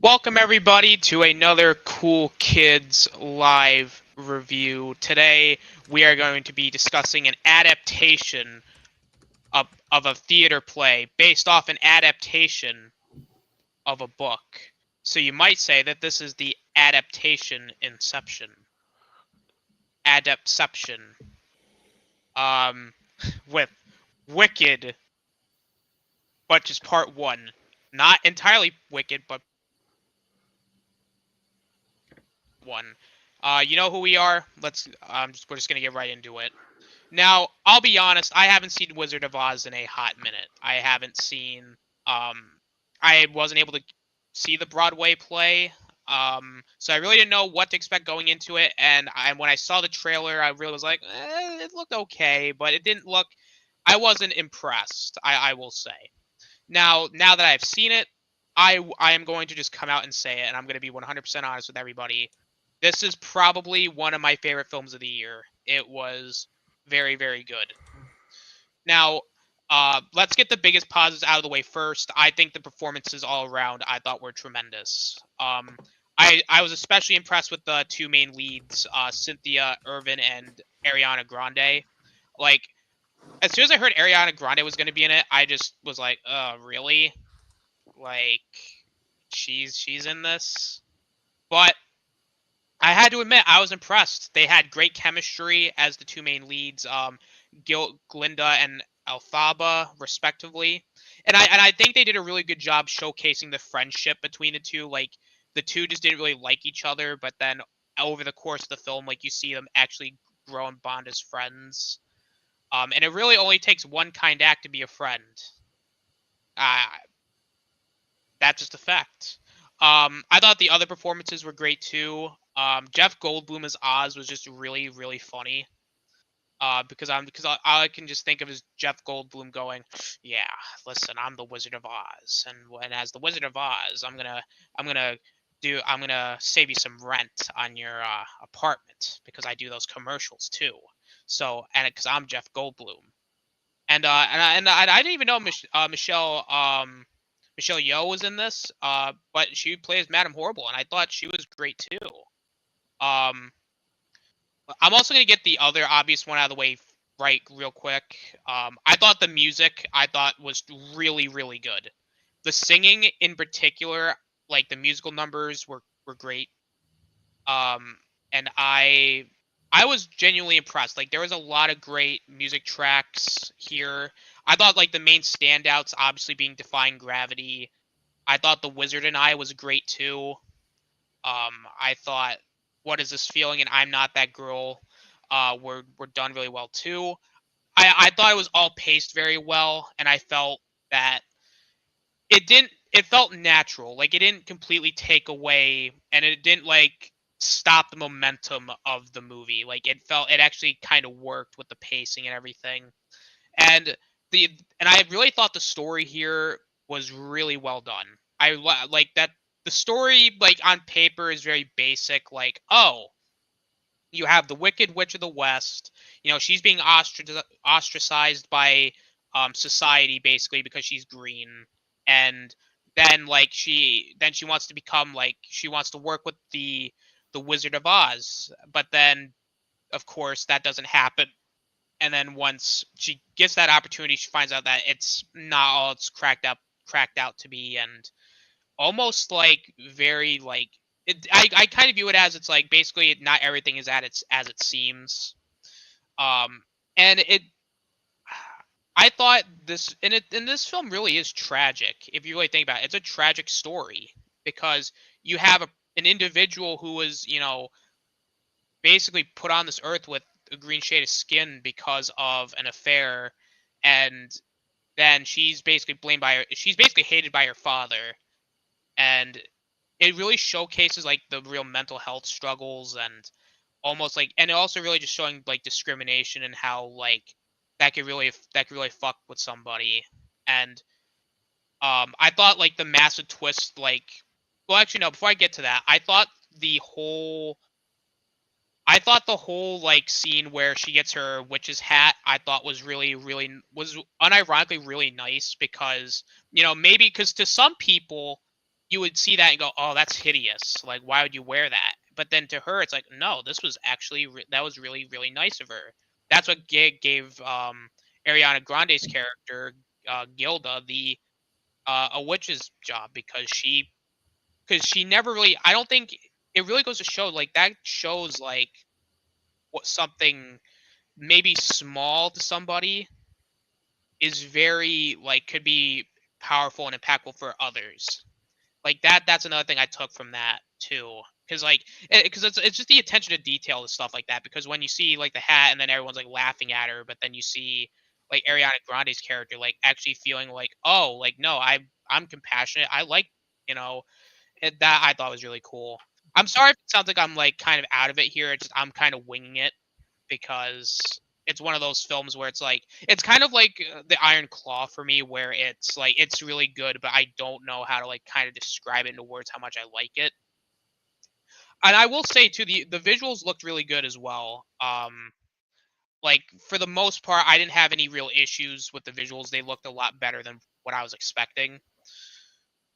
Welcome everybody to another Cool Kids live review. Today we are going to be discussing an adaptation of a theater play based off an adaptation of a book. So you might say that this is the adaptation inception. Adaptation. Um with Wicked, but just part one. Not entirely Wicked, but one. You know who we are? We're just gonna get right into it. Now, I'll be honest, I haven't seen Wizard of Oz in a hot minute. I haven't seen I wasn't able to see the Broadway play. So I really didn't know what to expect going into it, and when I saw the trailer, I really was like, it looked okay, but it didn't look I wasn't impressed, I will say. Now that I've seen it, I am going to just come out and say it, and I'm going to be 100% honest with everybody. This is probably one of my favorite films of the year. It was very, very good. Now, let's get the biggest positives out of the way first. I think the performances all around I thought were tremendous. I was especially impressed with the two main leads, Cynthia Irvin and Ariana Grande. Like, as soon as I heard Ariana Grande was going to be in it, I just was like, really? Like, she's in this? But I had to admit, I was impressed. They had great chemistry as the two main leads, Glinda and Althaba, respectively. And I think they did a really good job showcasing the friendship between the two. Like, the two just didn't really like each other, but then over the course of the film, like, you see them actually grow and bond as friends. And it really only takes one kind act to be a friend. Uh, that's just a fact. I thought the other performances were great too. Jeff Goldblum as Oz was just really, really funny. Because all I can just think of is Jeff Goldblum going, "Yeah, listen, I'm the Wizard of Oz, and as the Wizard of Oz, I'm gonna save you some rent on your apartment because I do those commercials too. So and because I'm Jeff Goldblum, and I didn't even know Michelle Yeoh was in this, but she plays Madame Horrible, and I thought she was great too. Um, I'm also gonna get the other obvious one out of the way right real quick. I thought the music was really really good. The singing in particular, like the musical numbers were great. Um, and I was genuinely impressed. Like there was a lot of great music tracks here. I thought like the main standouts obviously being Defying Gravity. I thought The Wizard and I was great too. I thought What Is This Feeling and I'm Not That Girl were done really well too. I thought it was all paced very well, and I felt that it felt natural. Like it didn't completely take away, and it didn't like stop the momentum of the movie. Like it actually kind of worked with the pacing and everything. And the and I really thought the story here was really well done. Like that the story like on paper is very basic. Like, oh, you have the Wicked Witch of the West. You know, she's being ostracized by society basically because she's green, and then she wants to become like she wants to work with the Wizard of Oz, but then of course that doesn't happen. And then once she gets that opportunity, she finds out that it's not all it's cracked out to be, and almost like very like I kind of view it as it's like basically not everything is at its as it seems. Um, and it I thought this film really is tragic if you really think about it. It's a tragic story because you have an individual who was basically put on this earth with a green shade of skin because of an affair, and then she's basically hated by her father, and it really showcases like the real mental health struggles and almost like and it also really just showing like discrimination and how like that could really fuck with somebody. And I thought like the massive twist like well actually no before I get to that the whole the whole like scene where she gets her witch's hat I thought was was unironically really nice because maybe because to some people you would see that and go, "Oh, that's hideous. Like, why would you wear that?" But then to her, it's like, "No, this was actually that was really really nice of her." That's what gave Ariana Grande's character Gilda the a witch's job, because she never really. I don't think it really goes to show, like, that shows like what something maybe small to somebody is very, like, could be powerful and impactful for others. Like, that's another thing I took from that too. Because, like, because it's just the attention to detail and stuff like that. Because when you see, like, the hat and then everyone's like laughing at her, but then you see like Ariana Grande's character like actually feeling like, oh, like, no, I'm compassionate. I like, you know, that I thought was really cool. I'm sorry if it sounds like I'm like kind of out of it here. It's just I'm kind of winging it, because it's one of those films where it's like it's kind of like the Iron Claw for me, where it's like it's really good, but I don't know how to like kind of describe it into words how much I like it. And I will say too, the visuals looked really good as well. Like, for the most part, I didn't have any real issues with the visuals. They looked a lot better than what I was expecting.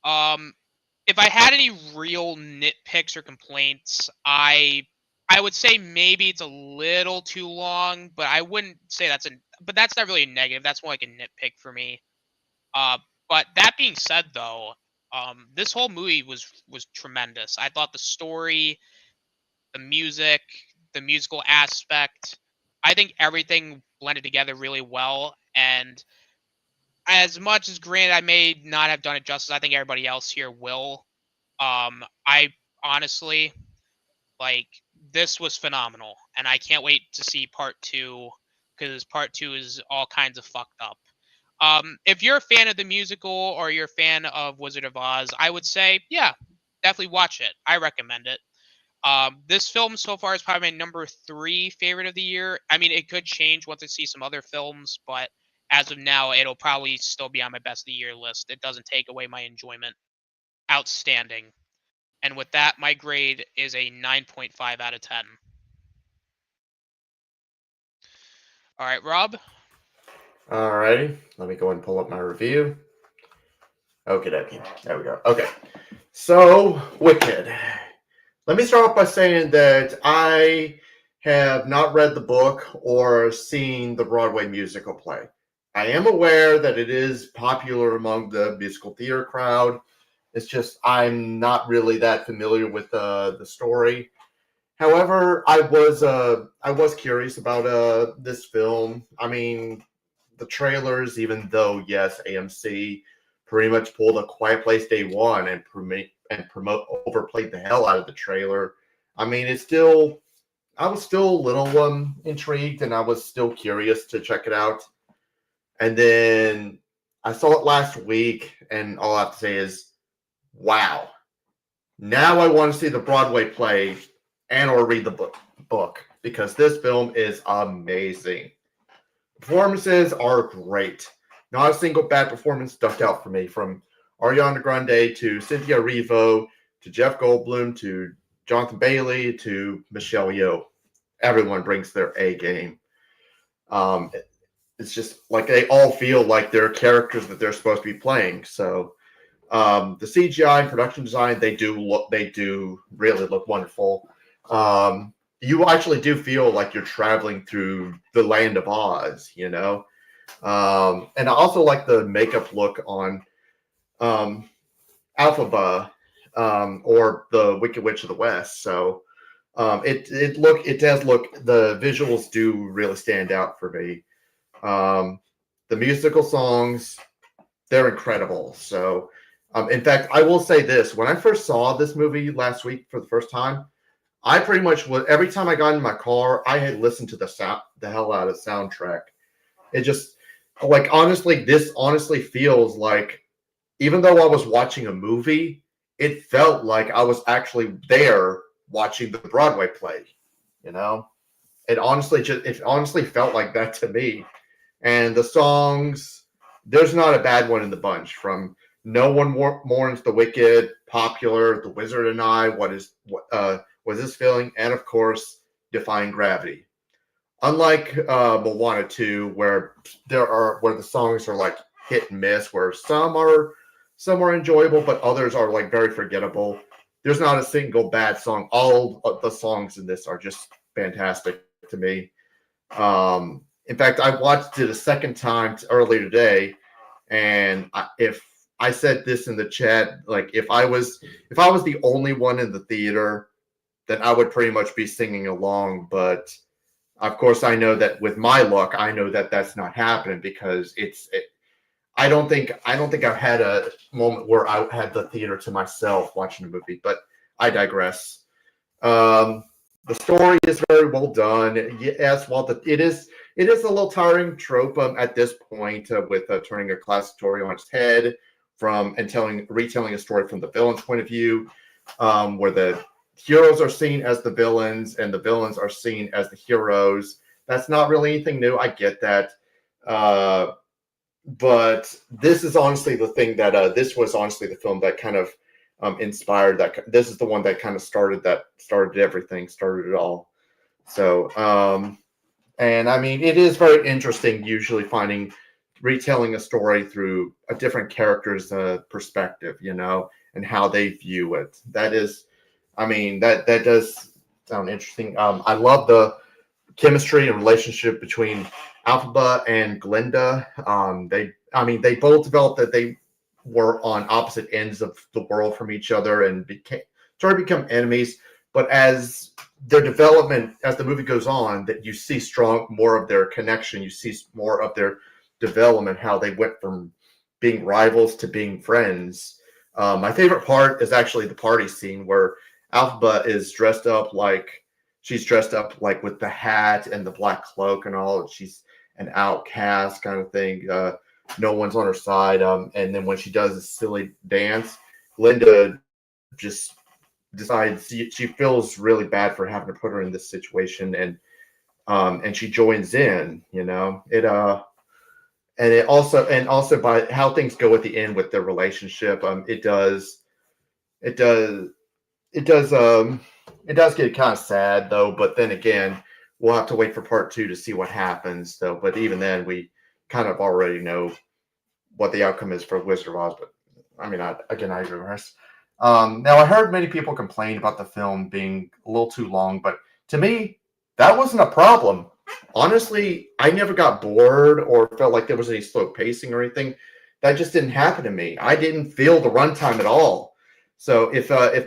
Um, if I had any real nitpicks or complaints, I would say maybe it's a little too long, but I wouldn't say but that's not really a negative. That's more like a nitpick for me. Uh, but that being said, though, this whole movie was tremendous. I thought the story, the music, the musical aspect, I think everything blended together really well. And as much as, granted, I may not have done it justice, I think everybody else here will. I honestly, like, this was phenomenal, and I can't wait to see part two, because part two is all kinds of fucked up. If you're a fan of the musical or you're a fan of Wizard of Oz, I would say, yeah, definitely watch it. I recommend it. This film so far is probably my number 3 favorite of the year. I mean, it could change once I see some other films, but as of now, it'll probably still be on my best of the year list. It doesn't take away my enjoyment. Outstanding. And with that, my grade is a 9.5 out of 10. All right, Rob. Alrighty, let me go and pull up my review. Okay, there we go. Okay, so Wicked. Let me start off by saying that I have not read the book or seen the Broadway musical play. I am aware that it is popular among the musical theater crowd. It's just I'm not really that familiar with the story. However, I was curious about this film. I mean, the trailers, even though yes, AMC pretty much pulled a Quiet Place Day One and promote overplayed the hell out of the trailer. I mean, I was still a little intrigued, and I was still curious to check it out. And then I saw it last week, and all I have to say is, wow! Now I want to see the Broadway play and or read the book because this film is amazing. Performances are great. Not a single bad performance stuck out for me, from Ariana Grande to Cynthia Erivo to Jeff Goldblum to Jonathan Bailey to Michelle Yeoh. Everyone brings their A game. Um, it's just like they all feel like they're characters that they're supposed to be playing. So the CGI and production design, they do really look wonderful. You actually do feel like you're traveling through the land of Oz, you know. And I also like the makeup look on um, Alphaba, or the Wicked Witch of the West. So it does look, the visuals do really stand out for me. The musical songs, they're incredible. So in fact, I will say this: when I first saw this movie last week for the first time, I pretty much would, every time I got in my car, I had listened to the hell out of the soundtrack. It just, like, honestly, this honestly feels like, even though I was watching a movie, it felt like I was actually there watching the Broadway play. You know, it honestly felt like that to me. And the songs, there's not a bad one in the bunch. From No One Mourns the Wicked, Popular, The Wizard and I, what was this feeling, and of course, Defying Gravity. Unlike Moana 2, where the songs are like hit and miss, where some are Some are enjoyable, but others are like very forgettable. There's not a single bad song. All of the songs in this are just fantastic to me. In fact, I watched it a second time earlier today, and if I said this in the chat, like if I was the only one in the theater, then I would pretty much be singing along. But of course, I know that with my luck, I know that that's not happening because I don't think I've had a moment where I had the theater to myself watching a movie. But I digress. Um, the story is very well done. Yes, while it is a little tiring trope at this point with turning a classic story on its head from and retelling a story from the villain's point of view, where the heroes are seen as the villains and the villains are seen as the heroes. That's not really anything new. I get that. But this is honestly the thing that this was honestly the film that kind of inspired that. This is the one that kind of started everything, started it all. So, and I mean, it is very interesting usually retelling a story through a different character's perspective, and how they view it. That is, I mean, that does sound interesting. I love the chemistry and relationship between Alphaba and Glinda. They both developed that they were on opposite ends of the world from each other and started to become enemies. But as their development, as the movie goes on, that you see more of their connection, you see more of their development, how they went from being rivals to being friends. My favorite part is actually the party scene where Alphaba is dressed up like with the hat and the black cloak and all. She's an outcast kind of thing. No one's on her side. And then when she does a silly dance, Linda just decides she feels really bad for having to put her in this situation, and she joins in. And also by how things go at the end with their relationship, it does get kind of sad though. But then again, we'll have to wait for part 2 to see what happens though. But even then, we kind of already know what the outcome is for Wizard of Oz. But I mean, I digress. Now, I heard many people complain about the film being a little too long, but to me, that wasn't a problem. Honestly, I never got bored or felt like there was any slow pacing or anything. That just didn't happen to me. I didn't feel the runtime at all. So if I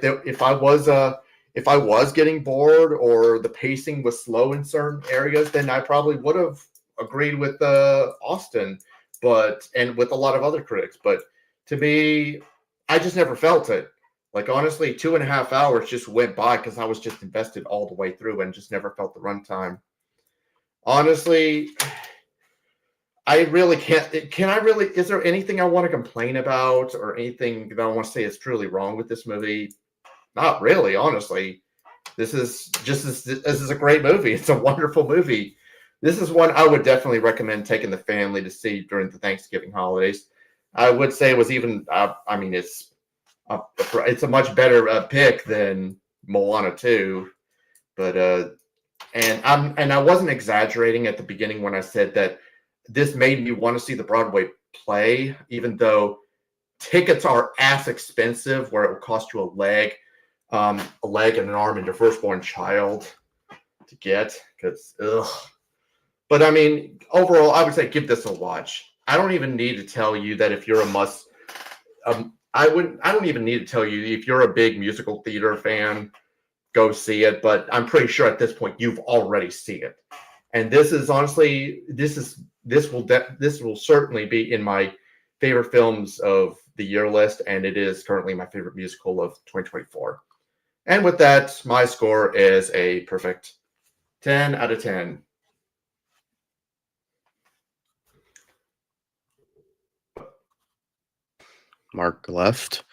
was getting bored or the pacing was slow in certain areas, then I probably would have agreed with Austin, and with a lot of other critics. But to me, I just never felt it. Like honestly, 2.5 hours just went by because I was just invested all the way through and just never felt the runtime. Honestly, I really can't. Can I really? Is there anything I want to complain about or anything that I want to say is truly wrong with this movie? Not really, honestly. This is a great movie. It's a wonderful movie. This is one I would definitely recommend taking the family to see during the Thanksgiving holidays. I would say it was even. I mean, it's a much better pick than Moana 2. But and I wasn't exaggerating at the beginning when I said that this made me want to see the Broadway play, even though tickets are ass expensive, where it will cost you a leg and an arm and your firstborn child to get. Because but I mean, overall, I would say give this a watch. I don't even need to tell you that if you're a must. I don't even need to tell you if you're a big musical theater fan, go see it. But I'm pretty sure at this point you've already seen it. And this is honestly, this will certainly be in my favorite films of the year list, and it is currently my favorite musical of 2024. And with that, my score is a perfect 10 out of 10. Mark left.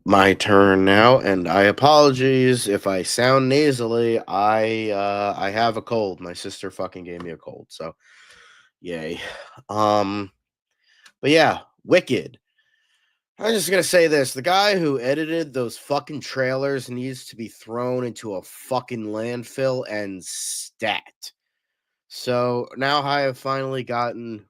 My turn now, and I apologize if I sound nasally. I have a cold. My sister fucking gave me a cold, so yay. But yeah, Wicked. I'm just gonna say this: the guy who edited those fucking trailers needs to be thrown into a fucking landfill and stat. So now we have finally gotten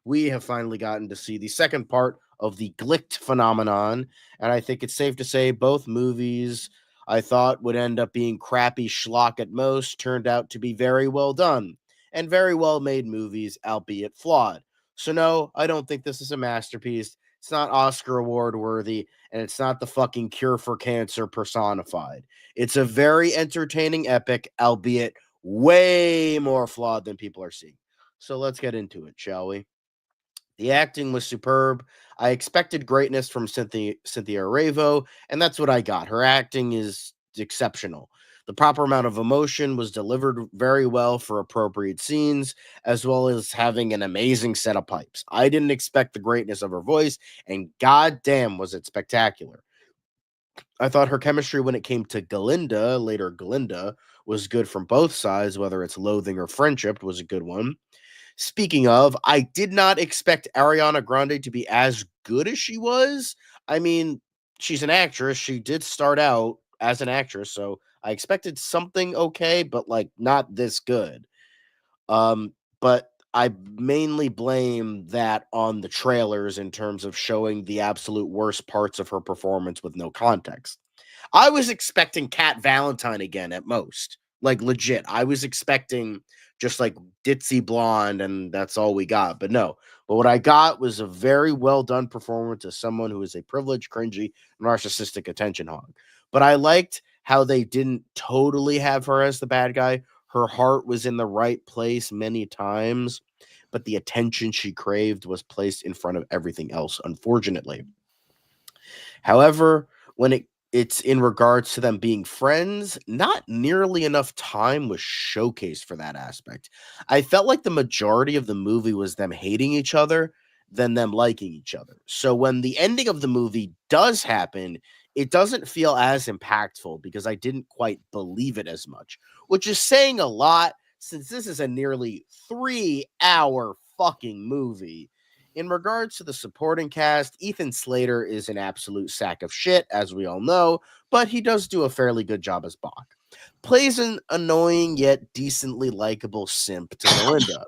to see the second part of the Glicht phenomenon, and I think it's safe to say both movies I thought would end up being crappy schlock at most turned out to be very well done and very well made movies, albeit flawed. So, no, I don't think this is a masterpiece. It's not Oscar award worthy, and it's not the fucking cure for cancer personified. It's a very entertaining epic, albeit way more flawed than people are seeing. So, let's get into it, shall we? The acting was superb. I expected greatness from Cynthia Erivo, and that's what I got. Her acting is exceptional. The proper amount of emotion was delivered very well for appropriate scenes, as well as having an amazing set of pipes. I didn't expect the greatness of her voice, and goddamn was it spectacular. I thought her chemistry when it came to Galinda, later Galinda, was good from both sides, whether it's loathing or friendship was a good one. Speaking of, I did not expect Ariana Grande to be as good as she was. I mean, she's an actress. She did start out as an actress, so I expected something okay, but like not this good. But I mainly blame that on the trailers in terms of showing the absolute worst parts of her performance with no context. I was expecting Cat Valentine again at most. Like legit. I was expecting just like ditzy blonde and that's all we got. But no. But what I got was a very well done performance of someone who is a privileged, cringy, narcissistic attention hog. But I liked how they didn't totally have her as the bad guy. Her heart was in the right place many times, but the attention she craved was placed in front of everything else, unfortunately. However, when it's in regards to them being friends, not nearly enough time was showcased for that aspect. I felt like the majority of the movie was them hating each other than them liking each other. So when the ending of the movie does happen, it doesn't feel as impactful because I didn't quite believe it as much, which is saying a lot since this is a nearly 3-hour fucking movie. In regards to the supporting cast, Ethan Slater is an absolute sack of shit, as we all know, but he does do a fairly good job as Bach. Plays an annoying yet decently likable simp to Galinda.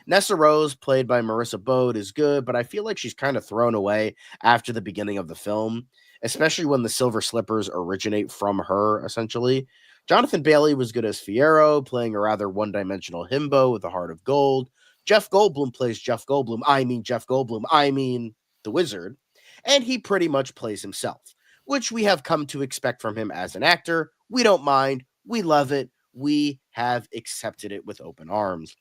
Nessa Rose, played by Marissa Bode, is good, but I feel like she's kind of thrown away after the beginning of the film, especially when the silver slippers originate from her, essentially. Jonathan Bailey was good as Fiero, playing a rather one-dimensional himbo with a heart of gold. Jeff Goldblum plays Jeff Goldblum. I mean Jeff Goldblum. I mean the wizard. And he pretty much plays himself, which we have come to expect from him as an actor. We don't mind. We love it. We have accepted it with open arms.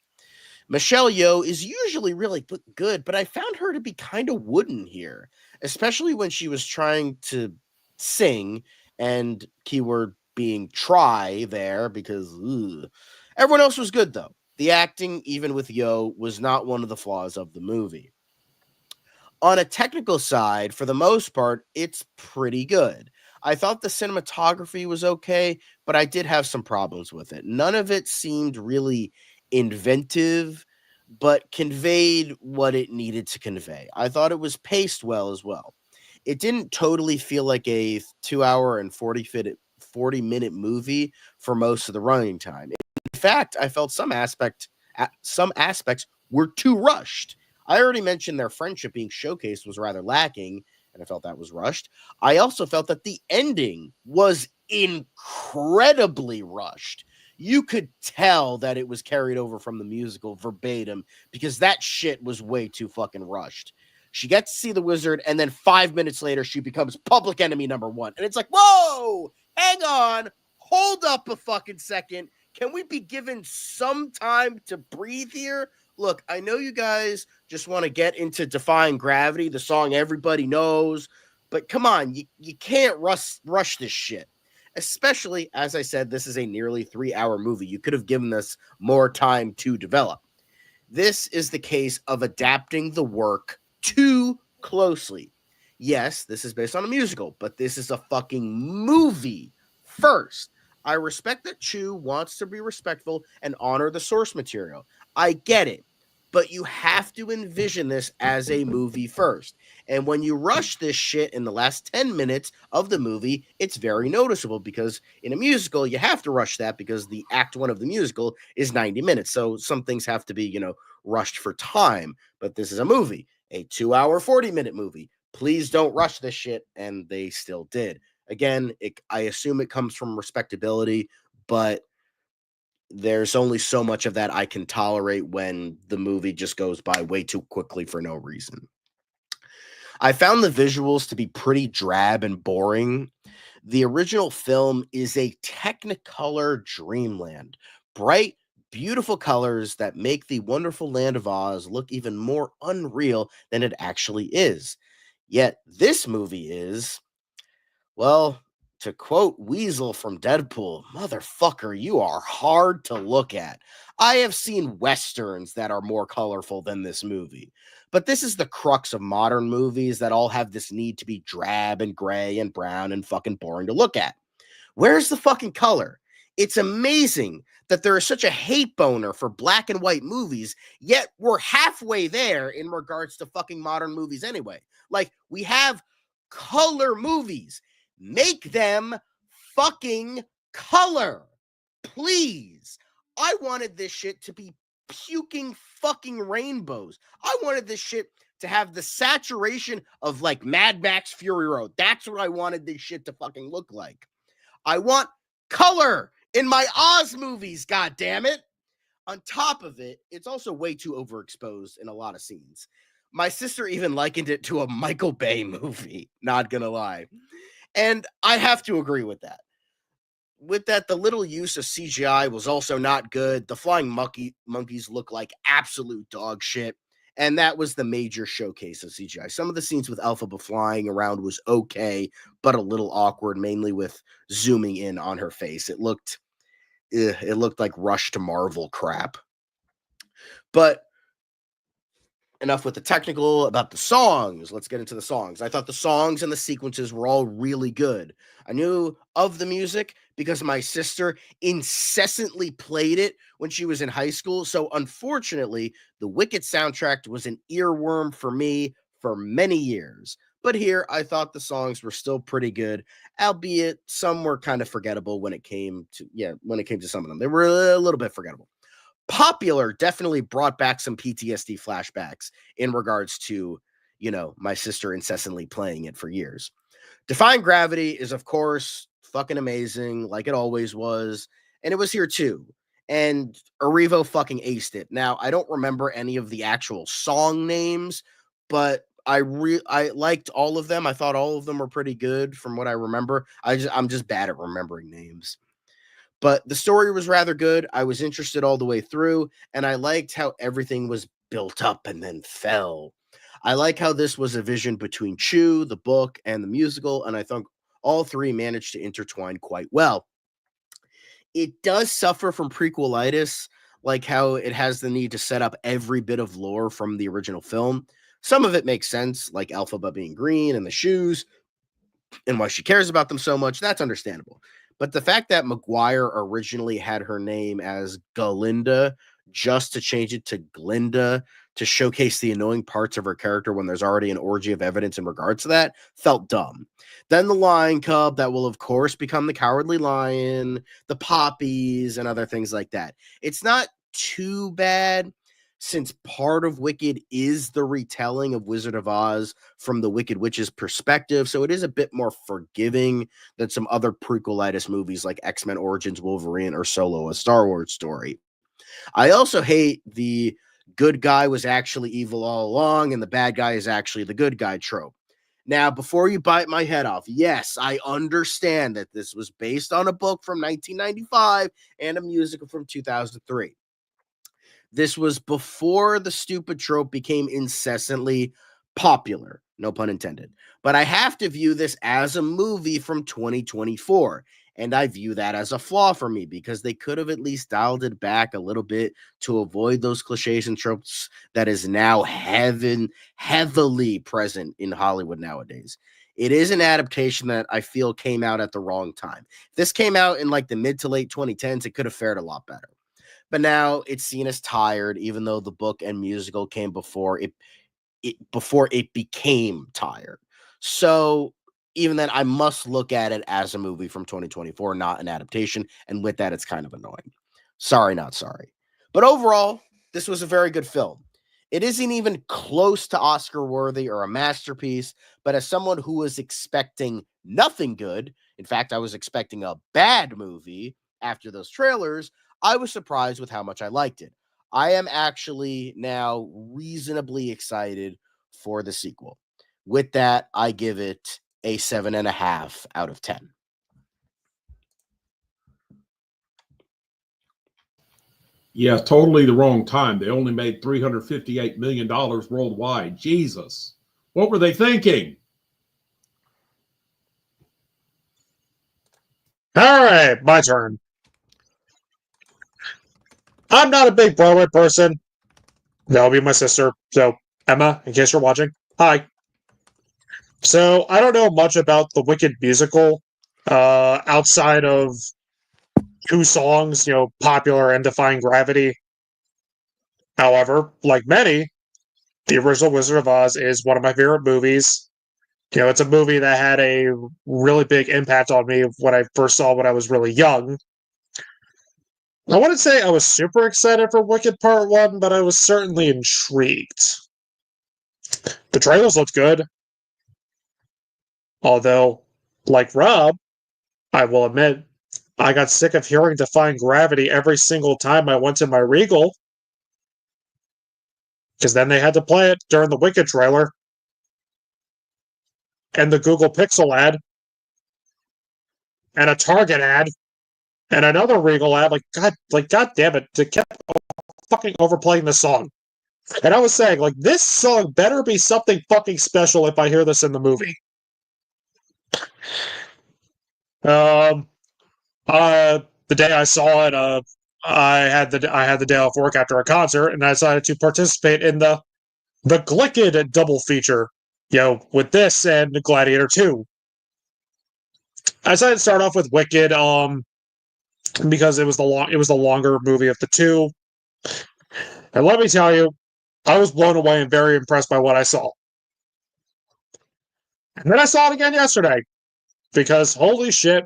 Michelle Yeoh is usually really good, but I found her to be kind of wooden here, especially when she was trying to sing, and keyword being try there because everyone else was good though. The acting, even with Yeoh, was not one of the flaws of the movie. On a technical side, for the most part, it's pretty good. I thought the cinematography was okay, but I did have some problems with it. None of it seemed really inventive, but conveyed what it needed to convey. I thought it was paced well as well. It didn't totally feel like a 2 hour and 40-minute movie for most of the running time. In fact, I felt some aspects were too rushed. I already mentioned their friendship being showcased was rather lacking, and I felt that was rushed. I also felt that the ending was incredibly rushed. You could tell that it was carried over from the musical verbatim because that shit was way too fucking rushed. She gets to see the wizard, and then 5 minutes later, she becomes public enemy number one. And it's like, whoa, hang on, hold up a fucking second. Can we be given some time to breathe here? Look, I know you guys just want to get into Defying Gravity, the song everybody knows, but come on, you can't rush this shit. Especially, as I said, this is a nearly 3-hour movie. You could have given us more time to develop. This is the case of adapting the work too closely. Yes, this is based on a musical, but this is a fucking movie first. I respect that Chu wants to be respectful and honor the source material. I get it. But you have to envision this as a movie first. And when you rush this shit in the last 10 minutes of the movie, it's very noticeable because in a musical, you have to rush that because the act one of the musical is 90 minutes. So some things have to be, rushed for time. But this is a movie, a 2 hour, 40-minute movie. please don't rush this shit. And they still did. Again, I assume it comes from respectability, but there's only so much of that I can tolerate when the movie just goes by way too quickly for no reason. I found the visuals to be pretty drab and boring. The original film is a Technicolor dreamland. Bright, beautiful colors that make the wonderful land of Oz look even more unreal than it actually is. Yet this movie is, well, to quote Weasel from Deadpool, motherfucker, you are hard to look at. I have seen westerns that are more colorful than this movie. But this is the crux of modern movies that all have this need to be drab and gray and brown and fucking boring to look at. Where's the fucking color? It's amazing that there is such a hate boner for black and white movies, yet we're halfway there in regards to fucking modern movies anyway. Like, we have color movies. Make them fucking color. Please. I wanted this shit to be puking fucking rainbows. I wanted this shit to have the saturation of like Mad Max Fury Road. That's what I wanted this shit to fucking look like. I want color in my Oz movies, god damn it. On top of it, it's also way too overexposed in a lot of scenes. My sister even likened it to a Michael Bay movie, not gonna lie. And I have to agree with that. With that, the little use of CGI was also not good. The flying monkeys look like absolute dog shit. And that was the major showcase of CGI. Some of the scenes with Elphaba flying around was okay, but a little awkward, mainly with zooming in on her face. It looked like Rush to Marvel crap. But enough with the technical. About the songs. Let's get into the songs. I thought the songs and the sequences were all really good. I knew of the music because my sister incessantly played it when she was in high school. So unfortunately, the Wicked soundtrack was an earworm for me for many years. But here, I thought the songs were still pretty good, albeit some were kind of forgettable when it came to some of them. They were a little bit forgettable. Popular definitely brought back some PTSD flashbacks in regards to, my sister incessantly playing it for years. Defying Gravity is, of course, fucking amazing, like it always was, and it was here too. And Arrivo fucking aced it. Now, I don't remember any of the actual song names, but I liked all of them. I thought all of them were pretty good from what I remember. I'm just bad at remembering names. But the story was rather good. I was interested all the way through, and I liked how everything was built up and then fell. I like how this was a vision between Chew, the book, and the musical, and I think all three managed to intertwine quite well. It does suffer from prequelitis, like how it has the need to set up every bit of lore from the original film. Some of it makes sense, like Elphaba being green and the shoes, and why she cares about them so much. That's understandable. But the fact that McGuire originally had her name as Galinda just to change it to Glinda to showcase the annoying parts of her character when there's already an orgy of evidence in regards to that felt dumb. Then the Lion Cub that will, of course, become the Cowardly Lion, the Poppies, and other things like that. It's not too bad since part of Wicked is the retelling of Wizard of Oz from the Wicked Witch's perspective, so it is a bit more forgiving than some other prequelitis movies like X-Men Origins Wolverine or Solo, a Star Wars story. I also hate the good guy was actually evil all along and the bad guy is actually the good guy trope. Now, before you bite my head off, yes, I understand that this was based on a book from 1995 and a musical from 2003. This was before the stupid trope became incessantly popular, no pun intended. But I have to view this as a movie from 2024. And I view that as a flaw for me because they could have at least dialed it back a little bit to avoid those cliches and tropes that is now heavily present in Hollywood nowadays. It is an adaptation that I feel came out at the wrong time. If this came out in like the mid to late 2010s, it could have fared a lot better. But now it's seen as tired, even though the book and musical came before it became tired. So even then, I must look at it as a movie from 2024, not an adaptation. And with that, it's kind of annoying. Sorry, not sorry. But overall, this was a very good film. It isn't even close to Oscar worthy or a masterpiece, but as someone who was expecting nothing good, in fact, I was expecting a bad movie after those trailers, I was surprised with how much I liked it. I am actually now reasonably excited for the sequel. With that, I give it a 7.5 out of 10. Yeah, totally the wrong time. They only made $358 million worldwide. Jesus. What were they thinking? All right, my turn. I'm not a big Broadway person. That'll be my sister. So, Emma, in case you're watching, hi. So, I don't know much about the Wicked musical outside of 2 songs, Popular and Defying Gravity. However, like many, the original Wizard of Oz is one of my favorite movies. It's a movie that had a really big impact on me when I first saw when I was really young. I wouldn't say I was super excited for Wicked Part 1, but I was certainly intrigued. The trailers looked good. Although, like Rob, I will admit, I got sick of hearing Defying Gravity every single time I went to my Regal. Because then they had to play it during the Wicked trailer. And the Google Pixel ad. And a Target ad. And another Regal ad. God damn it. They kept fucking overplaying the song. And I was saying, this song better be something fucking special if I hear this in the movie. The day I saw it, I had the day off work after a concert, and I decided to participate in the Glicked double feature, with this and Gladiator 2. I decided to start off with Wicked, because it was the longer movie of the two. And let me tell you, I was blown away and very impressed by what I saw. And then I saw it again yesterday, because holy shit,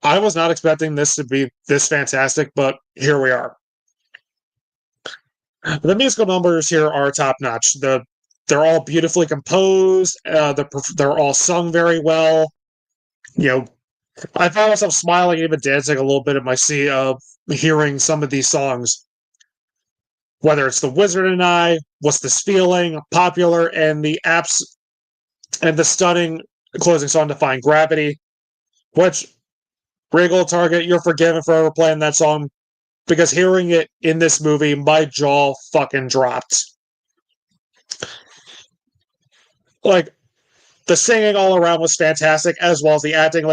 I was not expecting this to be this fantastic, but here we are. The musical numbers here are top notch. They're all beautifully composed. They're all sung very well. I found myself smiling, even dancing a little bit in my seat, hearing some of these songs. Whether it's The Wizard and I, What's This Feeling, Popular, and the stunning closing song, Defying Gravity, which Regal, Target, you're forgiven for overplaying that song, because hearing it in this movie, my jaw fucking dropped. The singing all around was fantastic, as well as the acting.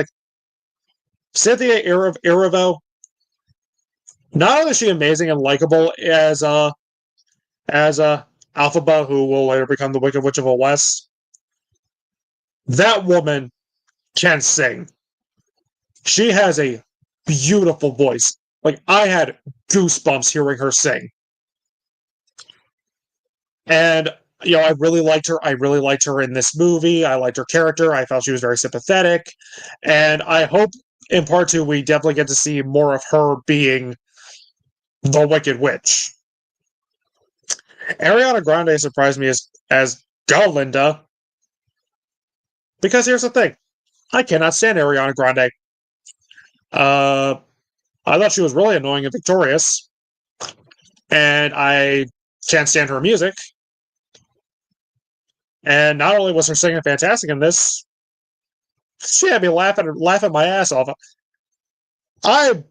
Cynthia Erivo, not only is she amazing and likable as Alphaba, who will later become the Wicked Witch of the West, that woman can sing. She has a beautiful voice. I had goosebumps hearing her sing. And, I really liked her. I really liked her in this movie. I liked her character. I felt she was very sympathetic. And I hope in part 2 we definitely get to see more of her being the Wicked Witch. Ariana Grande surprised me as Galinda. Because here's the thing. I cannot stand Ariana Grande. I thought she was really annoying and victorious. And I can't stand her music. And not only was her singing fantastic in this, she had me laughing my ass off. I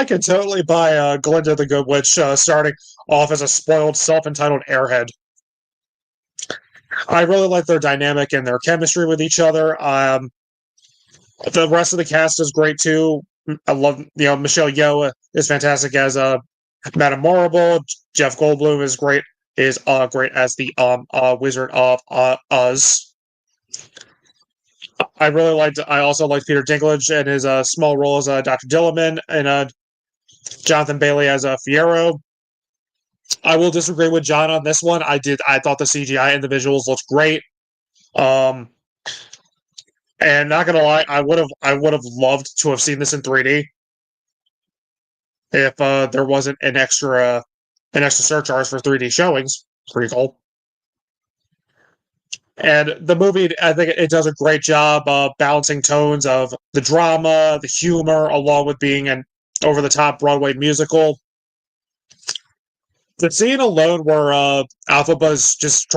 could totally buy Glinda the Good Witch starting off as a spoiled, self-entitled airhead. I really like their dynamic and their chemistry with each other. The rest of the cast is great too. I love, Michelle Yeoh is fantastic as Madame Morrible. Jeff Goldblum is great as the Wizard of Oz. I also liked Peter Dinklage and his small role as Dr. Dilliman, and Jonathan Bailey as Fiero. I will disagree with John on this one. I thought the CGI and the visuals looked great. And not gonna lie, I would have loved to have seen this in 3D if there wasn't an extra an extra surcharge for 3D showings. Pretty cool. And the movie, I think it does a great job of balancing tones of the drama, the humor, along with being an over-the-top Broadway musical. The scene alone where Alphaba's just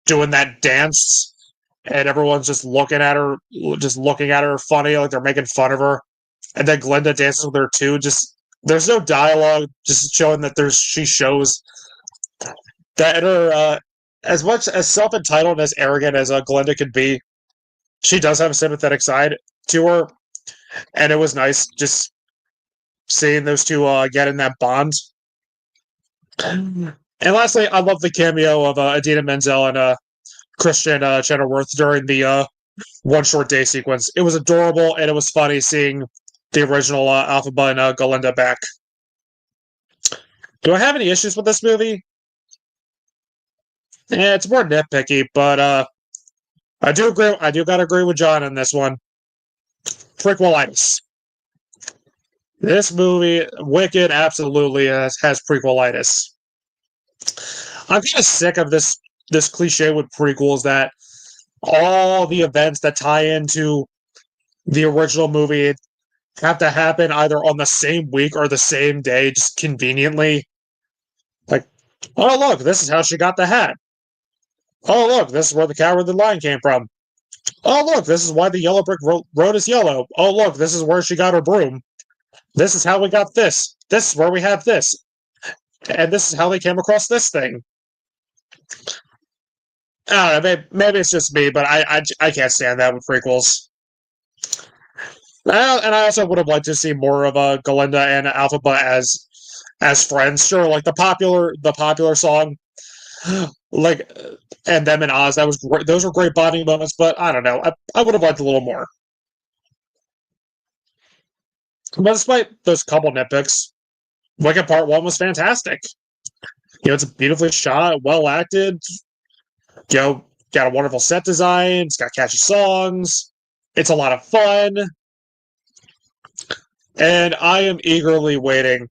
doing that dance, and everyone's just looking at her funny, like they're making fun of her. And then Glinda dances with her too. Just there's no dialogue, just showing that she shows that in her as much as self-entitled and as arrogant as Glinda could be, she does have a sympathetic side to her, and it was nice just seeing those two get in that bond. And lastly, I love the cameo of Idina Menzel and Christian Chenoweth during the One Short Day sequence. It was adorable, and it was funny seeing the original Alphaba and Galinda back. Do I have any issues with this movie? Yeah, it's more nitpicky, but I do agree. I do gotta agree with John on this one. Prequelitis. This movie, Wicked, absolutely has prequelitis. I'm kind of sick of this cliche with prequels that all the events that tie into the original movie have to happen either on the same week or the same day, just conveniently. Like, oh look, this is how she got the hat. Oh look, this is where the Cowardly Lion came from. Oh look, this is why the yellow brick road is yellow. Oh look, this is where she got her broom. This is how we got this. This is where we have this. And this is how they came across this thing. I don't know, maybe it's just me, but I can't stand that with prequels. And I also would have liked to see more of Galinda and Alphaba as friends. Sure, like the popular song, like and them in Oz. That was great. Those were great bonding moments. But I don't know. I would have liked a little more. But despite those couple nitpicks, Wicked Part 1 was fantastic. It's beautifully shot, well acted. Got a wonderful set design. It's got catchy songs. It's a lot of fun. And I am eagerly waiting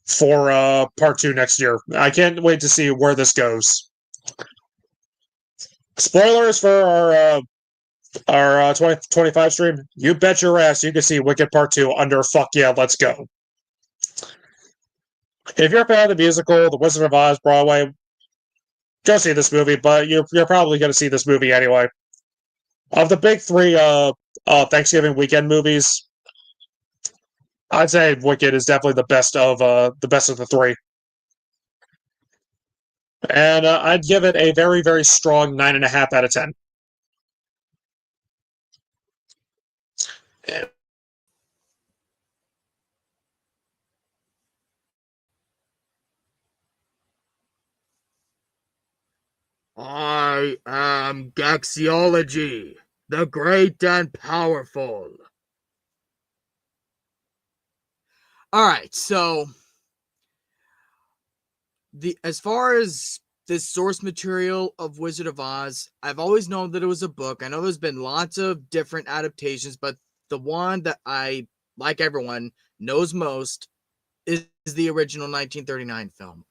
for Part 2 next year. I can't wait to see where this goes. Spoilers for our 2025 stream. You bet your ass you can see Wicked Part 2 under fuck yeah, let's go. If you're a fan of the musical, The Wizard of Oz, Broadway, go see this movie, but you're probably going to see this movie anyway. Of the big three Thanksgiving weekend movies, I'd say Wicked is definitely the best of the three. And I'd give it a very, very strong 9.5 out of 10. I am Gaxiology, the great and powerful. Alright, so as far as this source material of Wizard of Oz, I've always known that it was a book. I know there's been lots of different adaptations, but the one that I, like everyone, knows most is the original 1939 film.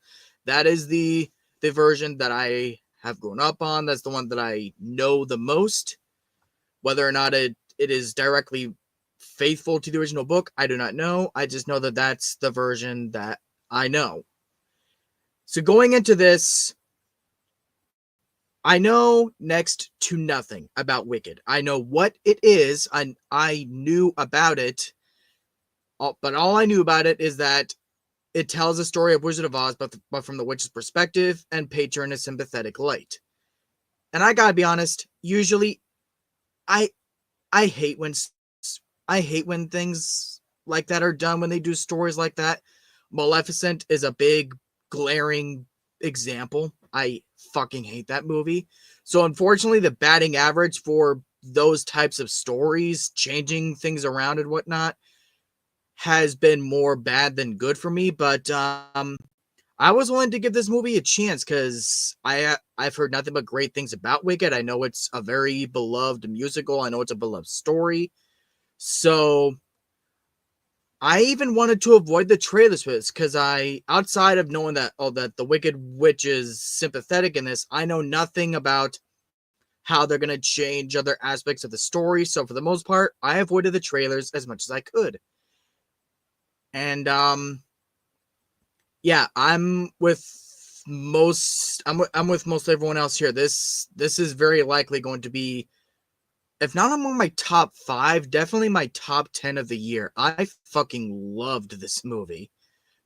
That is the version that I have grown up on. That's the one that I know the most. Whether or not it is directly faithful to the original book, I do not know. I just know that that's the version that I know. So going into this, I know next to nothing about Wicked. I know what it is. I knew about it, but all I knew about it is that it tells a story of Wizard of Oz, but from the witch's perspective and painted in a sympathetic light. And I gotta be honest, usually, I hate when things like that are done, when they do stories like that. Maleficent is a big, glaring example. I fucking hate that movie. So unfortunately, the batting average for those types of stories, changing things around and whatnot, has been more bad than good for me. But I was willing to give this movie a chance because I've heard nothing but great things about Wicked. I know it's a very beloved musical. I know it's a beloved story. So I even wanted to avoid the trailers for this because outside of knowing that that the Wicked Witch is sympathetic in this, I know nothing about how they're gonna change other aspects of the story. So for the most part, I avoided the trailers as much as I could. And yeah, I'm with most everyone else here. This is very likely going to be, if not among my top 5, definitely my top 10 of the year. I fucking loved this movie.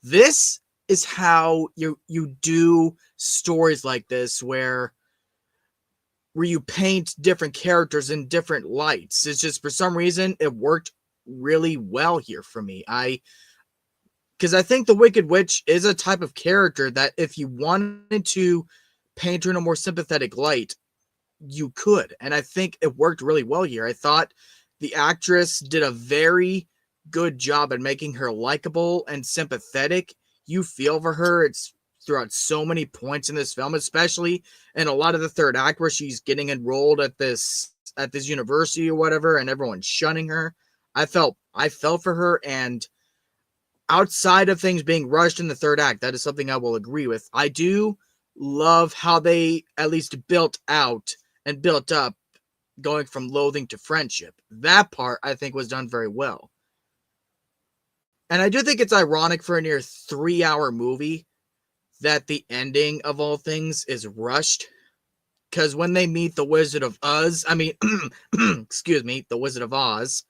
This is how you do stories like this where you paint different characters in different lights. It's just, for some reason, it worked really well here for me. Because I think the Wicked Witch is a type of character that if you wanted to paint her in a more sympathetic light, you could. And I think it worked really well here. I thought the actress did a very good job at making her likable and sympathetic. You feel for her. It's throughout so many points in this film, especially in a lot of the third act where she's getting enrolled at this university or whatever, and everyone's shunning her. I felt for her, and outside of things being rushed in the third act, that is something I will agree with. I do love how they at least built out and built up, going from loathing to friendship. That part, I think, was done very well. And I do think it's ironic for a near 3-hour movie that the ending of all things is rushed. Because when they meet the Wizard of Oz, excuse me, the Wizard of Oz.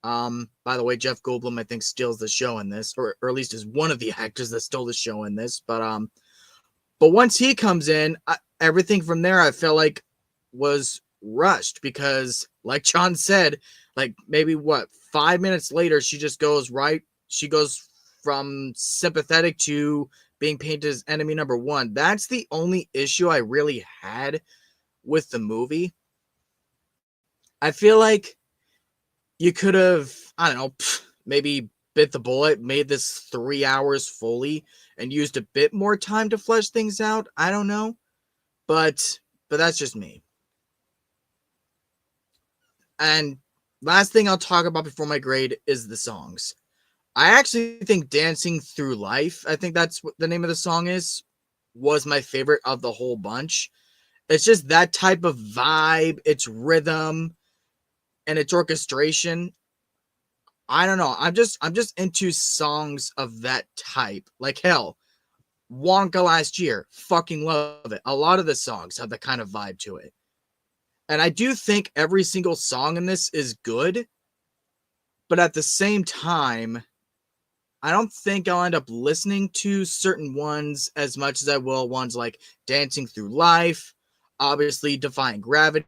By the way, Jeff Goldblum, I think, steals the show in this, or at least is one of the actors that stole the show in this. But once he comes in, everything from there I felt like was rushed because, like John said, like maybe 5 minutes later, she goes from sympathetic to being painted as enemy number 1. That's the only issue I really had with the movie. I feel like you could have, I don't know, maybe bit the bullet, made this 3 hours fully, and used a bit more time to flesh things out. I don't know. But that's just me. And last thing I'll talk about before my grade is the songs. I actually think Dancing Through Life, I think that's what the name of the song is, was my favorite of the whole bunch. It's just that type of vibe, its rhythm, and its orchestration. I don't know. I'm just into songs of that type. Like hell, Wonka last year, fucking love it. A lot of the songs have that kind of vibe to it. And I do think every single song in this is good. But at the same time, I don't think I'll end up listening to certain ones as much as I will ones like Dancing Through Life, obviously Defying Gravity.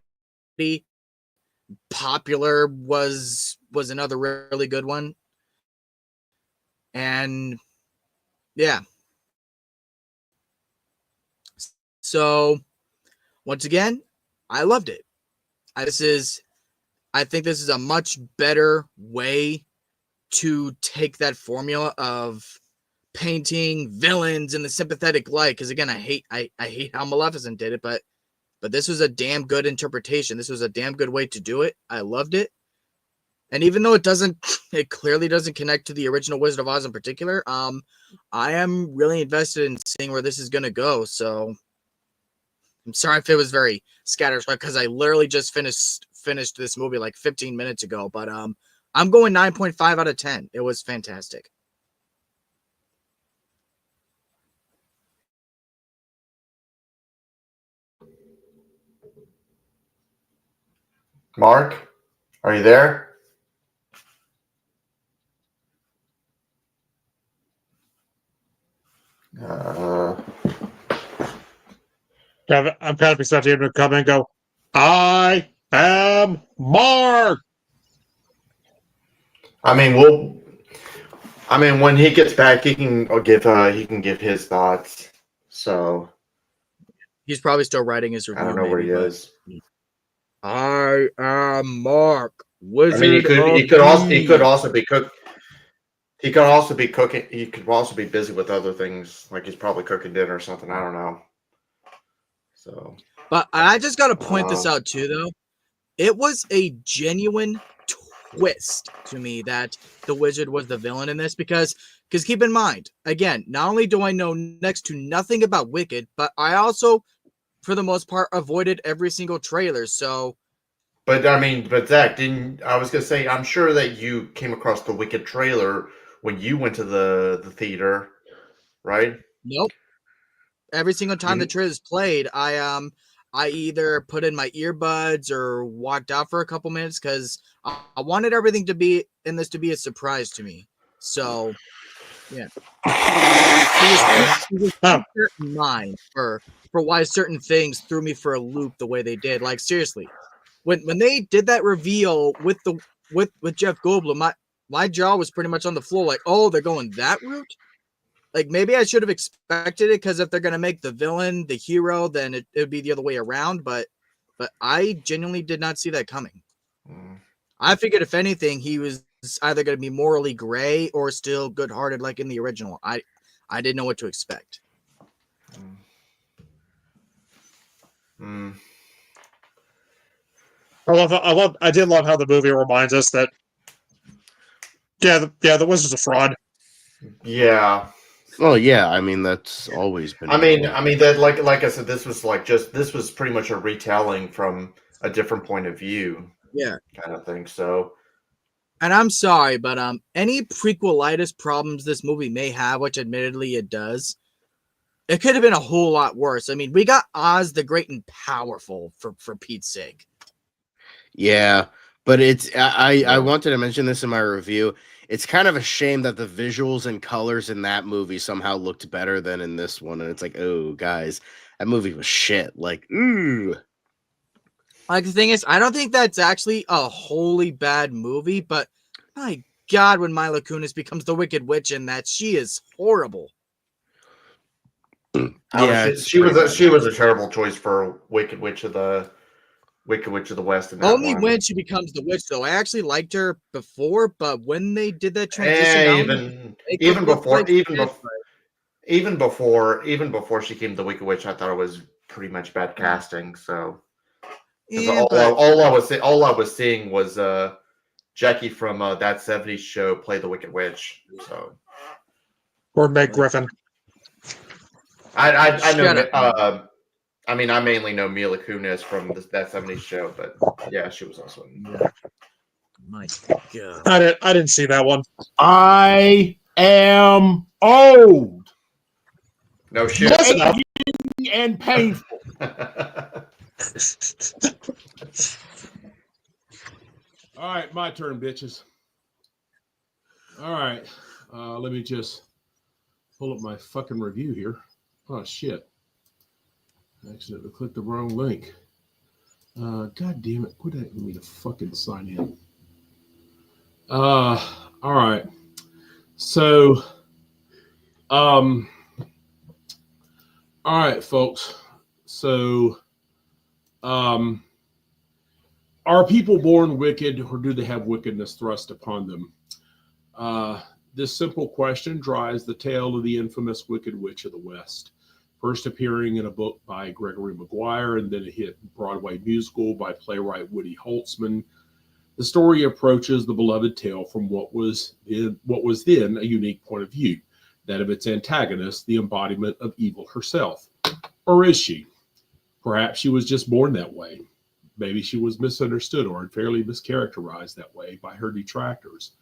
Popular was another really good one. And yeah. So once again, I loved it. I think this is a much better way to take that formula of painting villains in the sympathetic light. Because again, I hate how Maleficent did it, but this was a damn good interpretation. This was a damn good way to do it. I loved it. And even though it clearly doesn't connect to the original Wizard of Oz in particular, I am really invested in seeing where this is going to go. So I'm sorry if it was very scattershot because I literally just finished this movie like 15 minutes ago. But I'm going 9.5 out of 10. It was fantastic. Mark, are you there? I'm kind of expecting him to come and go, I am Mark. When he gets back, he can give his thoughts. So he's probably still writing his review. I don't know where he is. I am Mark. Wizard he could also be cooking. He could also be cooking. He could also be busy with other things, like he's probably cooking dinner or something. I don't know. So, but I just got to point this out too, though. It was a genuine twist to me that the wizard was the villain in this because keep in mind, again, not only do I know next to nothing about Wicked, but I also, for the most part, avoided every single trailer. So, But I mean, but Zach, I was gonna say, I'm sure that you came across the Wicked trailer when you went to the theater, right? nope. Every single time the trailer's played, I either put in my earbuds or walked out for a couple minutes because I wanted everything to be in this to be a surprise to me. So, yeah. He was in mind for why certain things threw me for a loop the way they did. Like seriously, when they did that reveal with Jeff Goldblum, my jaw was pretty much on the floor. Like, oh, they're going that route. Like maybe I should have expected it because if they're gonna make the villain the hero, then it would be the other way around. But I genuinely did not see that coming. I figured if anything, he was either going to be morally gray or still good-hearted like in the original. I didn't know what to expect. I did love how the movie reminds us that the wizard's a fraud. Yeah. Oh yeah, I mean that's always been. I mean that like I said, this was pretty much a retelling from a different point of view. Yeah. Kind of thing. So, and I'm sorry, but any prequelitis problems this movie may have, which admittedly it does, it could have been a whole lot worse. I mean, we got Oz the Great and Powerful for Pete's sake. Yeah, but it's I wanted to mention this in my review. It's kind of a shame that the visuals and colors in that movie somehow looked better than in this one, and it's like, oh, guys, that movie was shit. Like, ooh. Like the thing is, I don't think that's actually a wholly bad movie, but my God, when Mila Kunis becomes the Wicked Witch in that, she is horrible. Yeah, she was a terrible choice for Wicked Witch of the West. In that Only one. when she becomes the witch, though. I actually liked her before, but when they did that transition, even before she came the Wicked Witch, I thought it was pretty much bad casting. So, yeah, all I was seeing was Jackie from that '70s show play the Wicked Witch. So, or Meg Griffin. I know. I mean, I mainly know Mila Kunis from that '70s show, but yeah, she was also in. My God, I didn't see that one. I am old. No shit. And painful. All right, my turn, bitches. All right, let me just pull up my fucking review here. Oh shit! I accidentally clicked the wrong link. God damn it! Quit asking me to fucking sign in. All right. So, all right, folks. So, are people born wicked, or do they have wickedness thrust upon them? This simple question drives the tale of the infamous Wicked Witch of the West, first appearing in a book by Gregory Maguire and then a hit Broadway musical by playwright Woody Holtzman. The story approaches the beloved tale from what was then a unique point of view, that of its antagonist, the embodiment of evil herself. Or is she? Perhaps she was just born that way. Maybe she was misunderstood or unfairly mischaracterized that way by her detractors.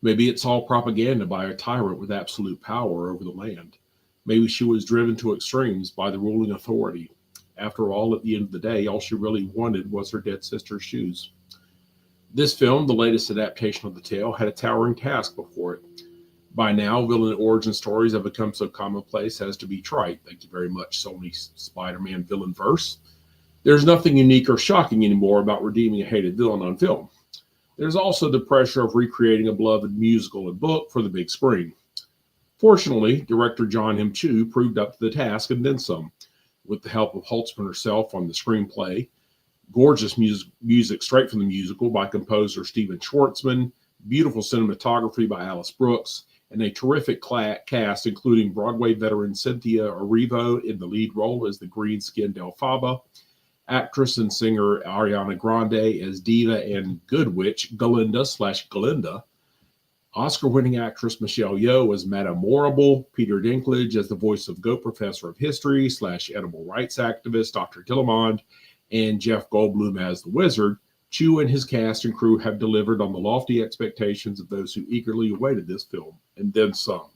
Maybe it's all propaganda by a tyrant with absolute power over the land. Maybe she was driven to extremes by the ruling authority. After all, at the end of the day, all she really wanted was her dead sister's shoes. This film, the latest adaptation of the tale, had a towering task before it. By now, villain origin stories have become so commonplace as to be trite. Thank you very much, Sony Spider-Man villain verse. There's nothing unique or shocking anymore about redeeming a hated villain on film. There's also the pressure of recreating a beloved musical and book for the big screen. Fortunately, director John M. Chu proved up to the task and then some, with the help of Holtzman herself on the screenplay, gorgeous music straight from the musical by composer Stephen Schwartzman, beautiful cinematography by Alice Brooks, and a terrific cast including Broadway veteran Cynthia Erivo in the lead role as the green-skinned Elphaba, Actress and singer Ariana Grande as Diva and Good Witch Glinda. Oscar-winning actress Michelle Yeoh as Madame Morrible. Peter Dinklage as the voice of Goat Professor of History / animal rights activist Dr. Dillamond. And Jeff Goldblum as the Wizard. Chu and his cast and crew have delivered on the lofty expectations of those who eagerly awaited this film, and then some.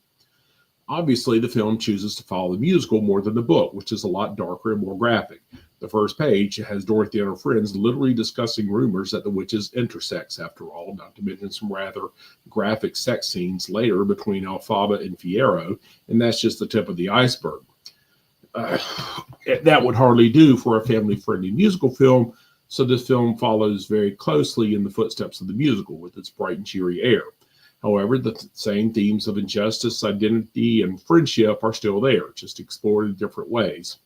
Obviously, the film chooses to follow the musical more than the book, which is a lot darker and more graphic. The first page has Dorothy and her friends literally discussing rumors that the witches intersex, after all, not to mention some rather graphic sex scenes later between Elphaba and Fiyero, and that's just the tip of the iceberg. That would hardly do for a family-friendly musical film, so this film follows very closely in the footsteps of the musical with its bright and cheery air. However, the same themes of injustice, identity, and friendship are still there, just explored in different ways.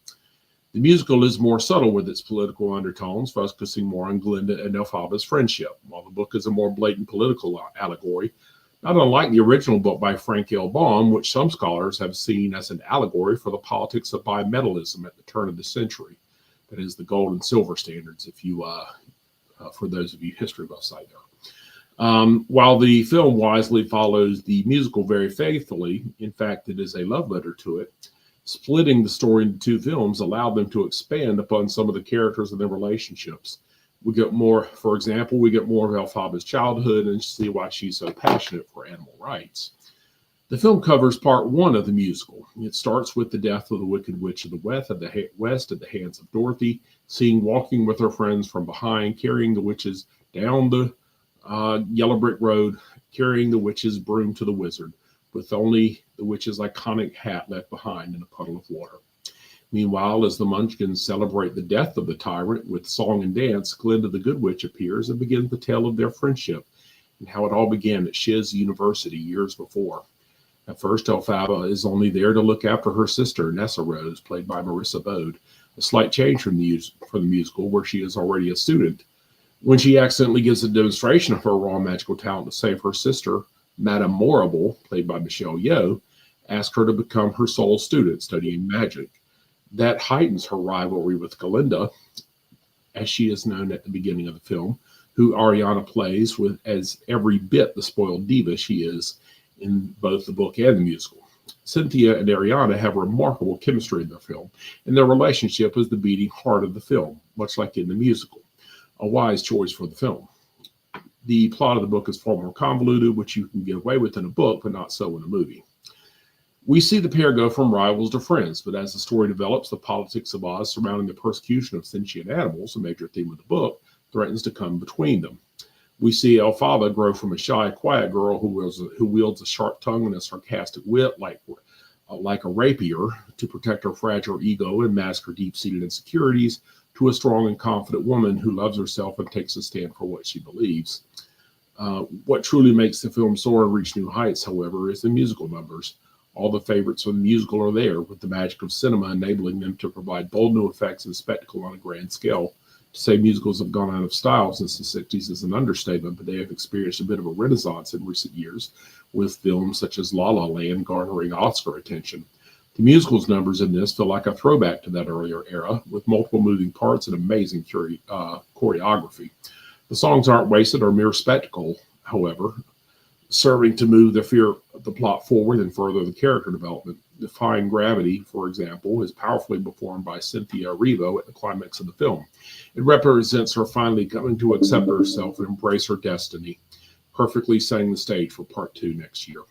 The musical is more subtle with its political undertones, focusing more on Glinda and Elphaba's friendship, while the book is a more blatant political allegory, not unlike the original book by Frank L. Baum, which some scholars have seen as an allegory for the politics of bimetallism at the turn of the century. That is the gold and silver standards, if you, for those of you history buffs out there. While the film wisely follows the musical very faithfully, in fact, it is a love letter to it, splitting the story into two films allowed them to expand upon some of the characters and their relationships. We get more, for example, we get more of Elphaba's childhood and see why she's so passionate for animal rights. The film covers part one of the musical. It starts with the death of the Wicked Witch of the West at the hands of Dorothy, seen walking with her friends from behind, carrying the witches down the yellow brick road, carrying the witch's broom to the wizard, with only the witch's iconic hat left behind in a puddle of water. Meanwhile, as the Munchkins celebrate the death of the tyrant with song and dance, Glinda the Good Witch appears and begins the tale of their friendship and how it all began at Shiz University years before. At first, Elphaba is only there to look after her sister, Nessa Rose, played by Marissa Bode, a slight change from the musical, where she is already a student. When she accidentally gives a demonstration of her raw magical talent to save her sister, Madame Morrible, played by Michelle Yeoh, asks her to become her sole student, studying magic. That heightens her rivalry with Glinda, as she is known at the beginning of the film, who Ariana plays with as every bit the spoiled diva she is in both the book and the musical. Cynthia and Ariana have remarkable chemistry in their film, and their relationship is the beating heart of the film, much like in the musical. A wise choice for the film. The plot of the book is far more convoluted, which you can get away with in a book, but not so in a movie. We see the pair go from rivals to friends, but as the story develops, the politics of Oz surrounding the persecution of sentient animals, a major theme of the book, threatens to come between them. We see Elphaba grow from a shy, quiet girl who wields a sharp tongue and a sarcastic wit like a rapier to protect her fragile ego and mask her deep-seated insecurities, to a strong and confident woman who loves herself and takes a stand for what she believes. What truly makes the film soar and reach new heights, however, is the musical numbers. All the favorites from the musical are there, with the magic of cinema enabling them to provide bold new effects and spectacle on a grand scale. To say musicals have gone out of style since the 60s is an understatement, but they have experienced a bit of a renaissance in recent years, with films such as La La Land garnering Oscar attention. The musical's numbers in this feel like a throwback to that earlier era, with multiple moving parts and amazing choreography. The songs aren't wasted or mere spectacle, however, serving to move the plot forward and further the character development. Defying Gravity, for example, is powerfully performed by Cynthia Erivo at the climax of the film. It represents her finally coming to accept herself and embrace her destiny, perfectly setting the stage for part 2 next year.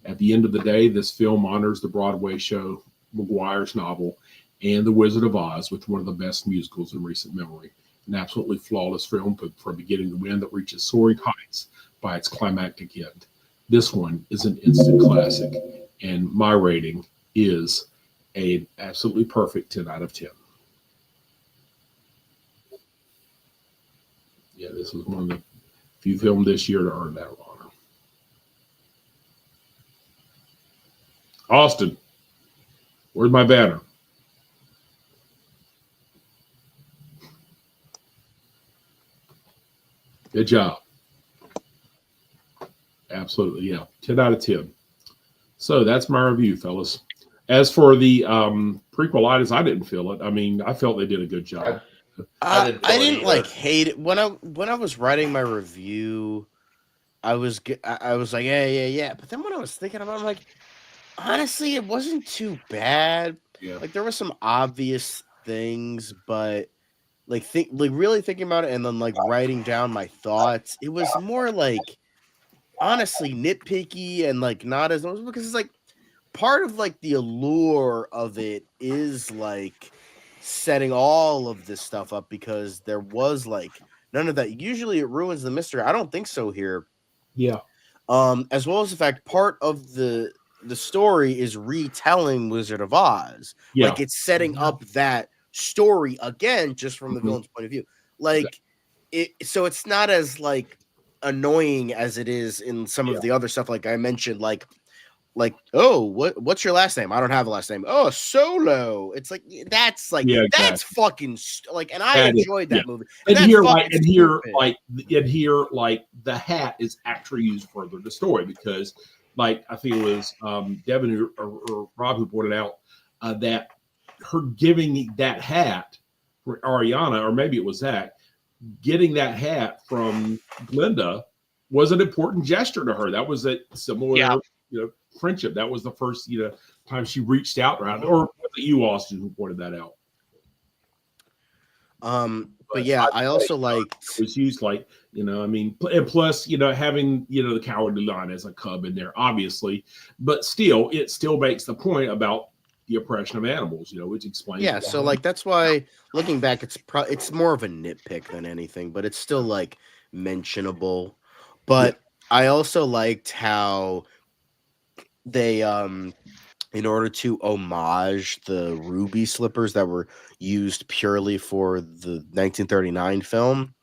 At the end of the day, this film honors the Broadway show, Maguire's novel, and The Wizard of Oz with one of the best musicals in recent memory. An absolutely flawless film from beginning to end that reaches soaring heights by its climactic end. This one is an instant classic, and my rating is an absolutely perfect 10 out of 10. Yeah, this was one of the few films this year to earn that honor. Austin, where's my banner? Good job. Absolutely, yeah. 10 out of 10. So that's my review, fellas. As for the prequelitis, I didn't feel it. I mean, I felt they did a good job. I didn't feel it didn't either. like hate it when I was writing my review. I was like, yeah. But then when I was thinking about it, I'm like, honestly, it wasn't too bad. Yeah. Like there were some obvious things, but like really thinking about it and then like writing down my thoughts, it was more like honestly nitpicky and like not as much because it's like part of like the allure of it is like setting all of this stuff up because there was like none of that. Usually it ruins the mystery. I don't think so here. Yeah. As well as the fact part of the story is retelling Wizard of Oz. Yeah. Like it's setting up that story again, just from the villain's point of view. Like it, so it's not as like annoying as it is in some of the other stuff. Like I mentioned, like oh, what's your last name? I don't have a last name. Oh, Solo. It's like that's like that's fucking like, and I enjoyed that movie. And here, like the hat is actually used further the story because, like I think it was Devin or Rob who pointed out that her giving that hat for Ariana, or maybe it was Zach, getting that hat from Glinda was an important gesture to her. That was a similar, friendship. That was the first, time she reached out around, or was it you, Austin, who pointed that out? But yeah, I also liked it was used like, and plus, having, the Cowardly Lion as a cub in there, obviously, but still, it still makes the point about the oppression of animals, which explains. Yeah, so like that's why looking back, it's more of a nitpick than anything, but it's still like mentionable. But I also liked how they in order to homage the ruby slippers that were used purely for the 1939 film,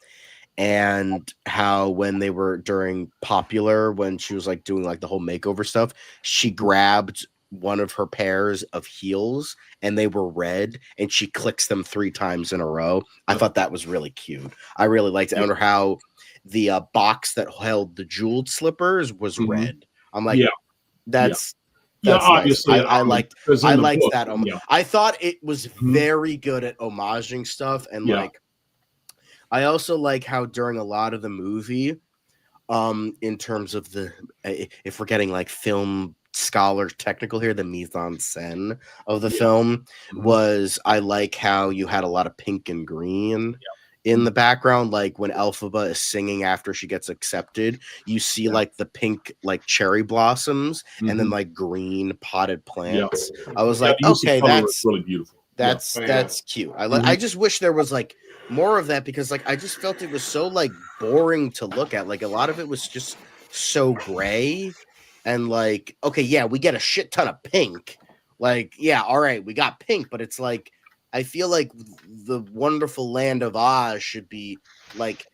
and how when they were during Popular, when she was like doing like the whole makeover stuff, she grabbed one of her pairs of heels and they were red and she clicks them 3 times in a row. I thought that was really cute. I really liked it. I wonder how the box that held the jeweled slippers was red. I'm like, that's obviously nice. I liked that. Yeah. I thought it was very good at homaging stuff, and like I also like how during a lot of the movie, in terms of the if we're getting like film scholar technical here, the mise en scène of the film was, I like how you had a lot of pink and green in the background. Like when Elphaba is singing after she gets accepted, you see like the pink like cherry blossoms and then like green potted plants. I was like, okay, that's really beautiful. That's cute. I just wish there was like more of that, because like I just felt it was so like boring to look at. Like a lot of it was just so gray, and like, okay, yeah, we get a shit ton of pink. Like, yeah, all right, we got pink, but it's like I feel like the wonderful land of Oz should be like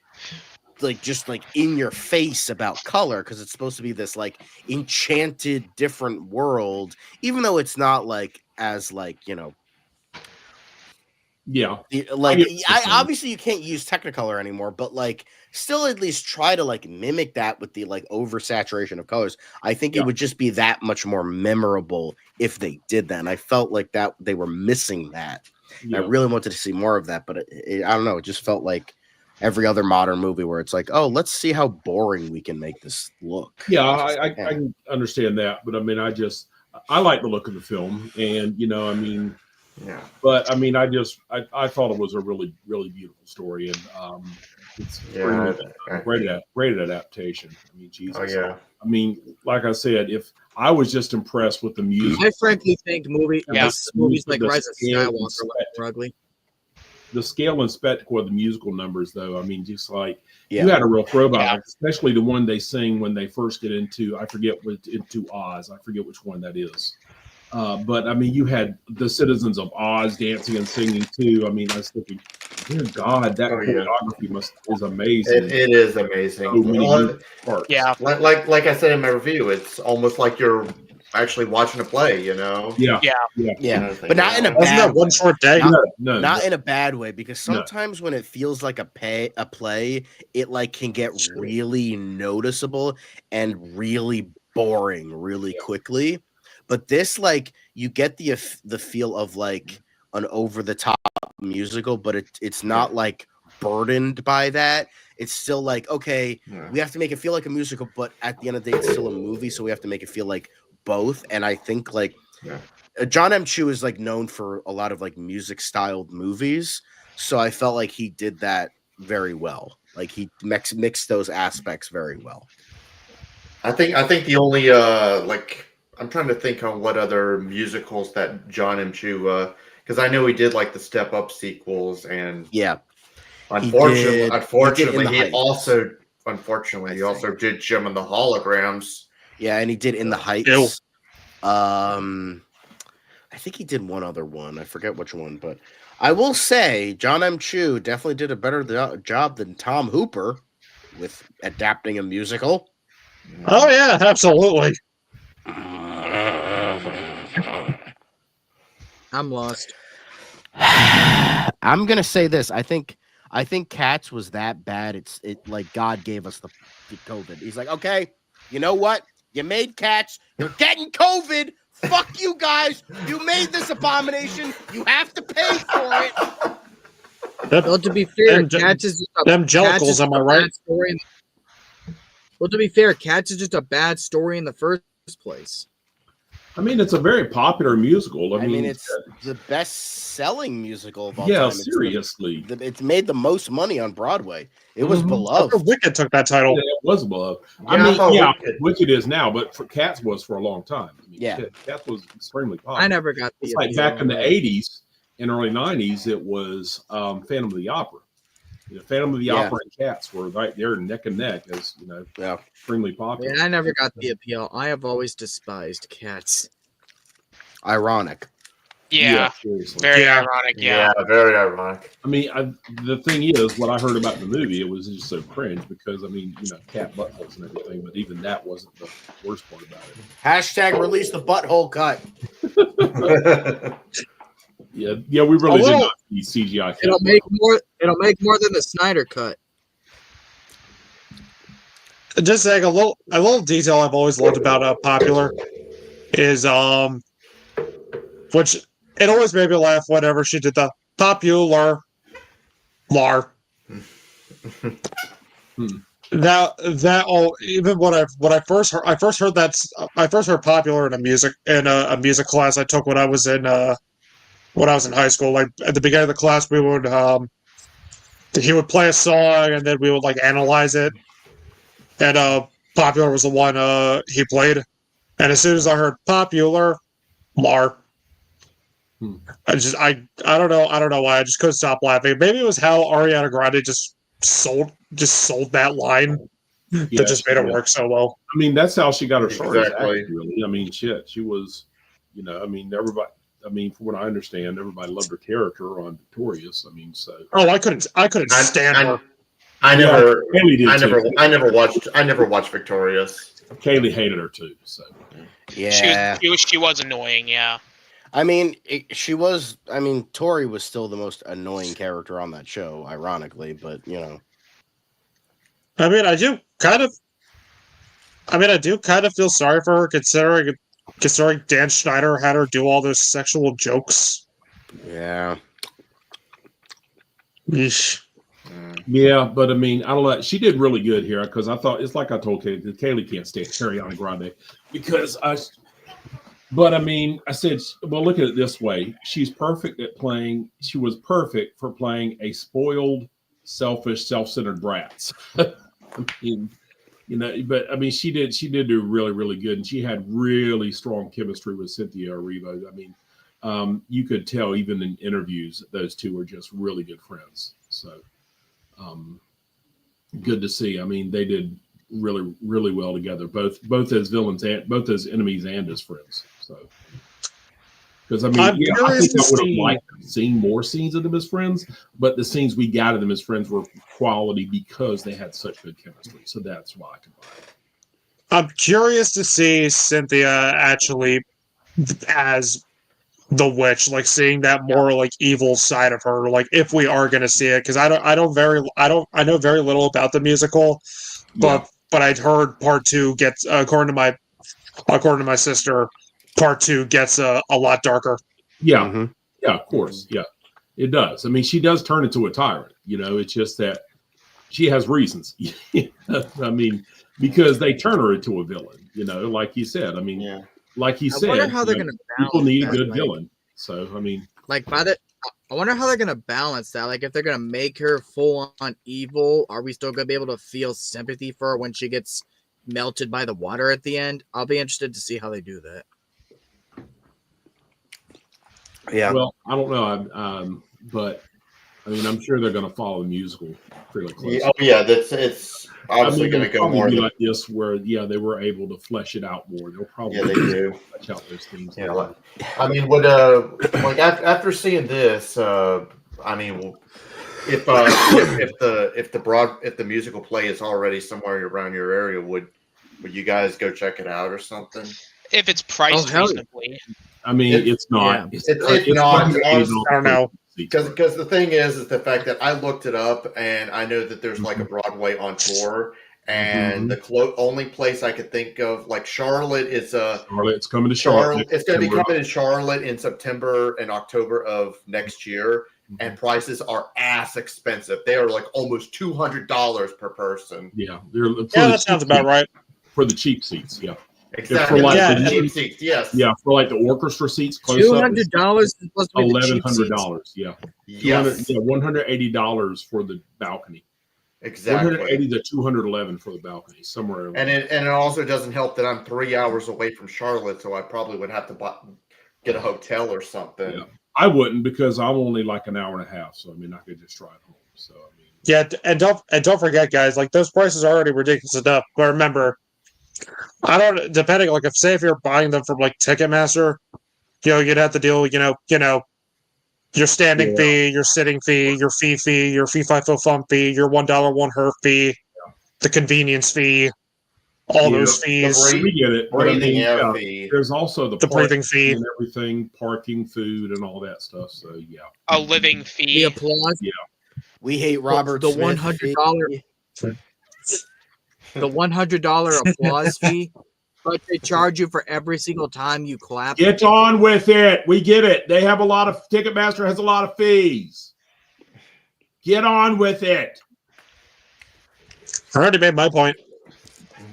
just like in your face about color, because it's supposed to be this like enchanted different world, even though it's not like as like, obviously you can't use Technicolor anymore, but like still at least try to like mimic that with the like oversaturation of colors. I think it would just be that much more memorable if they did that, and I felt like that they were missing that. I really wanted to see more of that, but I don't know, it just felt like every other modern movie where it's like, oh, let's see how boring we can make this look. I can understand that, but I mean, I like the look of the film, and but I mean, I thought it was a really, really beautiful story, and it's great adaptation. I mean, Jesus. Oh yeah. I mean, like I said, if I was just impressed with the music, I frankly think movies like Rise of Skywalker were ugly. The scale and spectacle of the musical numbers, though, I mean, just like you had a real throwback, especially the one they sing when they first get into Oz. I forget which one that is. But I mean, you had the citizens of Oz dancing and singing too. I mean, I was thinking, dear God, that choreography is amazing. It is amazing. Like I said in my review, it's almost like you're actually watching a play, Yeah. But not in a Wasn't bad that one short day? Not in a bad way, because sometimes when it feels like a play, it like can get really noticeable and really boring really quickly. But this, like, you get the feel of like an over the top musical, but it's not like burdened by that. It's still like, okay, we have to make it feel like a musical, but at the end of the day, it's still a movie, so we have to make it feel like both. And I think like John M. Chu is like known for a lot of like music styled movies, so I felt like he did that very well. Like he mixed those aspects very well. I think the only like I'm trying to think on what other musicals that John M. Chu because I know he did like the Step Up sequels and unfortunately he also did Jim and the Holograms. Yeah, and he did In the Heights. I think he did one other one. I forget which one, but I will say John M. Chu definitely did a better job than Tom Hooper with adapting a musical. Oh yeah, absolutely. I'm lost. I'm gonna say this. I think Cats was that bad. It like God gave us the COVID. He's like, okay, you know what? You made Cats. You're getting COVID. Fuck you guys. You made this abomination. You have to pay for it. Well, to be fair, Cats is just them jellicles. Am I right? Well, to be fair, Cats is just a bad story in the first place. I mean, it's a very popular musical. I mean, it's the best-selling musical of all time. Yeah, seriously. It's made the most money on Broadway. It was beloved. Wicked took that title. Yeah, it was beloved. Yeah, Wicked is now, but for Cats was for a long time. I mean, Cats was extremely popular. I never got the like back in the 80s and early 90s, it was Phantom of the Opera. You know, Phantom of the Opera and Cats were right there neck and neck as, you know, extremely popular. Yeah, I never got the appeal. I have always despised Cats. Ironic. Yeah, very ironic. Yeah, very ironic. I mean, the thing is, what I heard about the movie, it was just so cringe because, I mean, you know, cat buttholes and everything, but even that wasn't the worst part about it. Hashtag release the butthole cut. Yeah, we really did not see CGI. It'll make more than the Snyder cut. Just like a little detail I've always loved about Popular is which it always made me laugh whenever she did the popular lar. That all even when I first heard Popular in a music class I took when I was in high school. Like at the beginning of the class, we would he would play a song and then we would like analyze it. And Popular was the one he played. And as soon as I heard Popular, lar. I don't know why I just couldn't stop laughing. Maybe it was how Ariana Grande just sold that line that just made it work so well. I mean, that's how she got her start. Exactly. Really. I mean, shit, she was, you know, I mean, everybody. I mean, from what I understand, everybody loved her character on Victorious. I mean, so. Oh, I couldn't stand her. I never watched Victorious. Kaylee hated her too. So. Yeah, she was annoying. Yeah. I mean, Tori was still the most annoying character on that show, ironically, but you know. I mean, I do kind of feel sorry for her considering Dan Schneider had her do all those sexual jokes. Yeah. Yeesh. Yeah, but I mean, I don't know. She did really good here because I thought it's like I told Kaylee can't stand Ariana Grande because But I mean, I said, well, look at it this way. She was perfect for playing a spoiled, selfish, self-centered brat. I mean, you know, but I mean, she did do really, really good. And she had really strong chemistry with Cynthia Erivo. I mean, you could tell even in interviews that those two were just really good friends. So good to see. I mean, they did really, really well together, both as villains and both as enemies and as friends. So, because I mean, I think I would have liked seeing more scenes of them as friends, but the scenes we got of them as friends were quality because they had such good chemistry. So that's why I can buy it. I'm curious to see Cynthia actually as the witch, like seeing that more like evil side of her, like if we are going to see it, because I know very little about the musical, but I'd heard part 2 gets according to my sister, part 2 gets a lot darker. Yeah, yeah, of course, yeah. It does. I mean, she does turn into a tyrant. It's just that she has reasons. I mean, because they turn her into a villain. Like you said. I mean, Yeah. like he I said, wonder how they're gonna people balance need a that, good like- villain. So I mean, Like I wonder how they're gonna balance that. Like if they're gonna make her full on evil, are we still gonna be able to feel sympathy for her when she gets melted by the water at the end? I'll be interested to see how they do that. Yeah. well, I don't know. But I mean, I'm sure they're going to follow the musical fairly closely. Oh yeah, it's obviously I mean, going to it'll go probably more. be like this, where they were able to flesh it out more. They'll probably Yeah, they do. flesh out those themes. Yeah, I mean, like after seeing this, I mean, if the musical play is already somewhere around your area, would you guys go check it out or something? If it's priced hell yeah. reasonably. I mean, it's not. Yeah. It's not. $180 Honestly, I don't know. Because the thing is the fact that I looked it up and I know that there's like a Broadway on tour, and the only place I could think of, like Charlotte, is Charlotte's coming to Charlotte. It's going to be coming in Charlotte in September and October of next year, and prices are ass expensive. They are like almost $200 per person. Yeah, that sounds about right. For the cheap seats. Yeah, Exactly. like Yeah, the cheap seats. Yes. yeah, for like the orchestra seats, close up, $200 is supposed to be the cheap seats. $1,100. Yeah, Yes. $180 for the balcony. Exactly. 180 to 211 for the balcony, somewhere around. And it also doesn't help that I'm 3 hours away from Charlotte, so I probably would have to get a hotel or something. Yeah. I wouldn't, because I'm only like an hour and a half, so I mean I could just drive home. So I mean, Yeah, and don't forget, guys, like those prices are already ridiculous enough. But remember, depending, like if you're buying them from like Ticketmaster, you'd have to deal, your standing fee, your sitting fee, your fee, your fee fum fee, your $1 one her fee, the convenience fee, all those fees. we get it. But I Breathing mean, air fee. there's also the breathing fee and everything, parking, food, and all that stuff. So yeah, A living The fee. applause. We hate Robert The Smith. $100 the $100 applause fee, but they charge you for every single time you clap. get on with it. We get it. They have a lot of Ticketmaster has a lot of fees. Get on with it. I already made my point.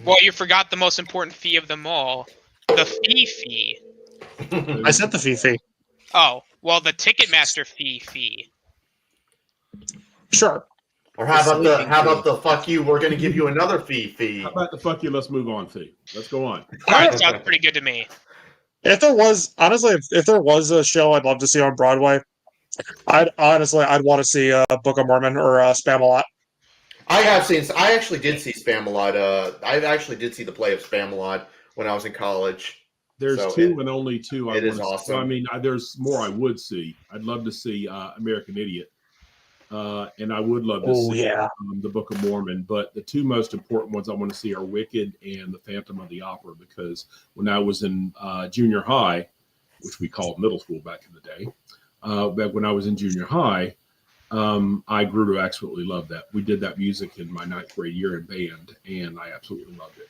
Well, you forgot the most important fee of them all. The fee. I said the fee. Oh, well, the Ticketmaster fee. Sure. Or how about the fuck you? We're going to give you another fee. How about the fuck you? Let's move on fee. Let's go on. All right, sounds pretty good to me. If there was, honestly, if there was a show I'd love to see on Broadway, I'd want to see Book of Mormon or Spamalot. I actually did see Spamalot. I actually did see the play of Spamalot when I was in college. There's two and only two. It is awesome. So, I mean, there's more I would see. I'd love to see American Idiot. And I would love to see the Book of Mormon. But the two most important ones I want to see are Wicked and the Phantom of the Opera, because when I was in junior high, which we called middle school back in the day, back when I was in junior high, I grew to absolutely love that. We did that music in my 9th grade year in band, and I absolutely loved it.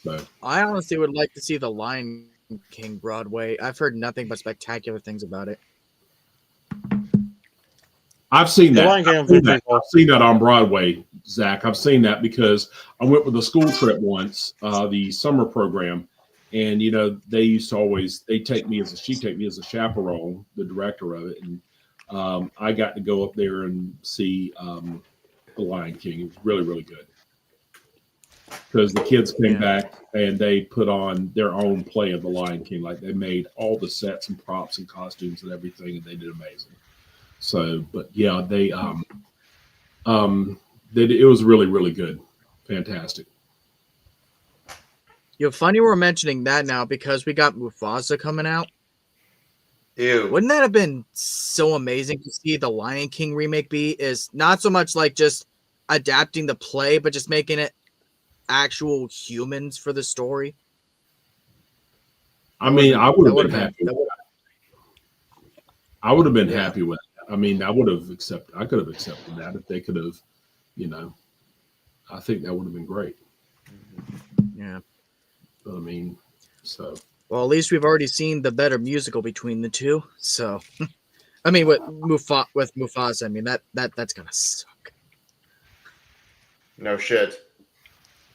So I honestly would like to see the Lion King Broadway. I've heard nothing but spectacular things about it. I've seen that. I've seen that on Broadway, Zach. I've seen that because I went with a school trip once, the summer program, and they used to always she'd take me as a chaperone, the director of it, and I got to go up there and see the Lion King. It was really, really good because the kids came back and they put on their own play of the Lion King. Like they made all the sets and props and costumes and everything, and they did amazing. So, but yeah, it was really, really good. Fantastic. Funny we're mentioning that now because we got Mufasa coming out. Ew. Wouldn't that have been so amazing to see the Lion King remake is not so much like just adapting the play, but just making it actual humans for the story? I mean, I would have been happy. I would have been happy with it. I mean, I could have accepted that if they could have, I think that would have been great. Yeah. But I mean, so. Well, at least we've already seen the better musical between the two. So I mean, with Mufasa, I mean that's gonna suck. No shit.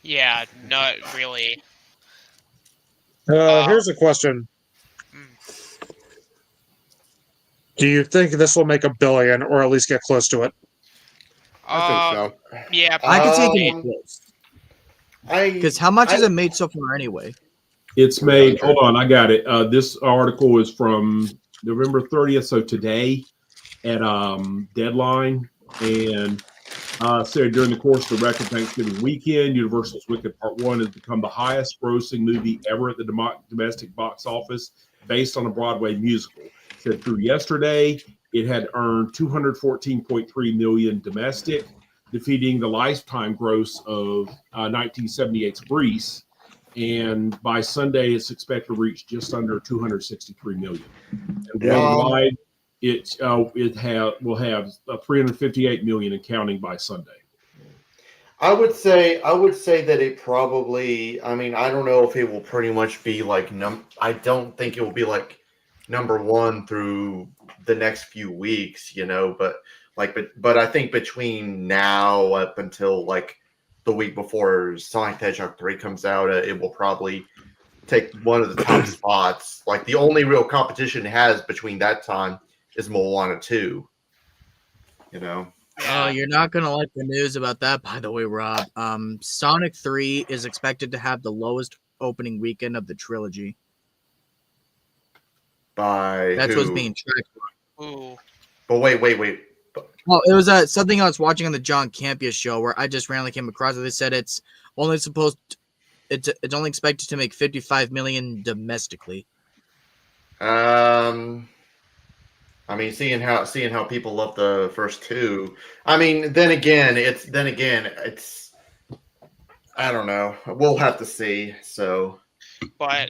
Yeah, not really. Here's a question: Mm. do you think this will make $1 billion, or at least get close to it? I think so. Yeah, I can see it Um, getting close. I Because how much I- has it made so far anyway? It's made. Hold on, I got it. This article is from November 30th, so today at deadline, and said during the course of the record Thanksgiving weekend, Universal's Wicked Part One has become the highest-grossing movie ever at the domestic box office, based on a Broadway musical. Said through yesterday, it had earned $214.3 million domestic, defeating the lifetime gross of 1978's Grease. And by Sunday, it's expected to reach just under 263 million. And worldwide, it will have 358 million and counting by Sunday. I would say that it probably. I mean, I don't know if it will pretty much be like I don't think it will be like number one through the next few weeks, But I think between now up until like the week before Sonic the Hedgehog 3 comes out, it will probably take one of the top spots. Like the only real competition it has between that time is Moana 2. Oh, you're not gonna like the news about that, by the way, Rob. Sonic 3 is expected to have the lowest opening weekend of the trilogy. By That's who? what's being tracked. Ooh. But wait. Well, it was something I was watching on the John Campea show where I just randomly came across it. They said it's only expected to make 55 million domestically. I mean, seeing how people love the first two. I mean, then again, it's I don't know. We'll have to see. So, But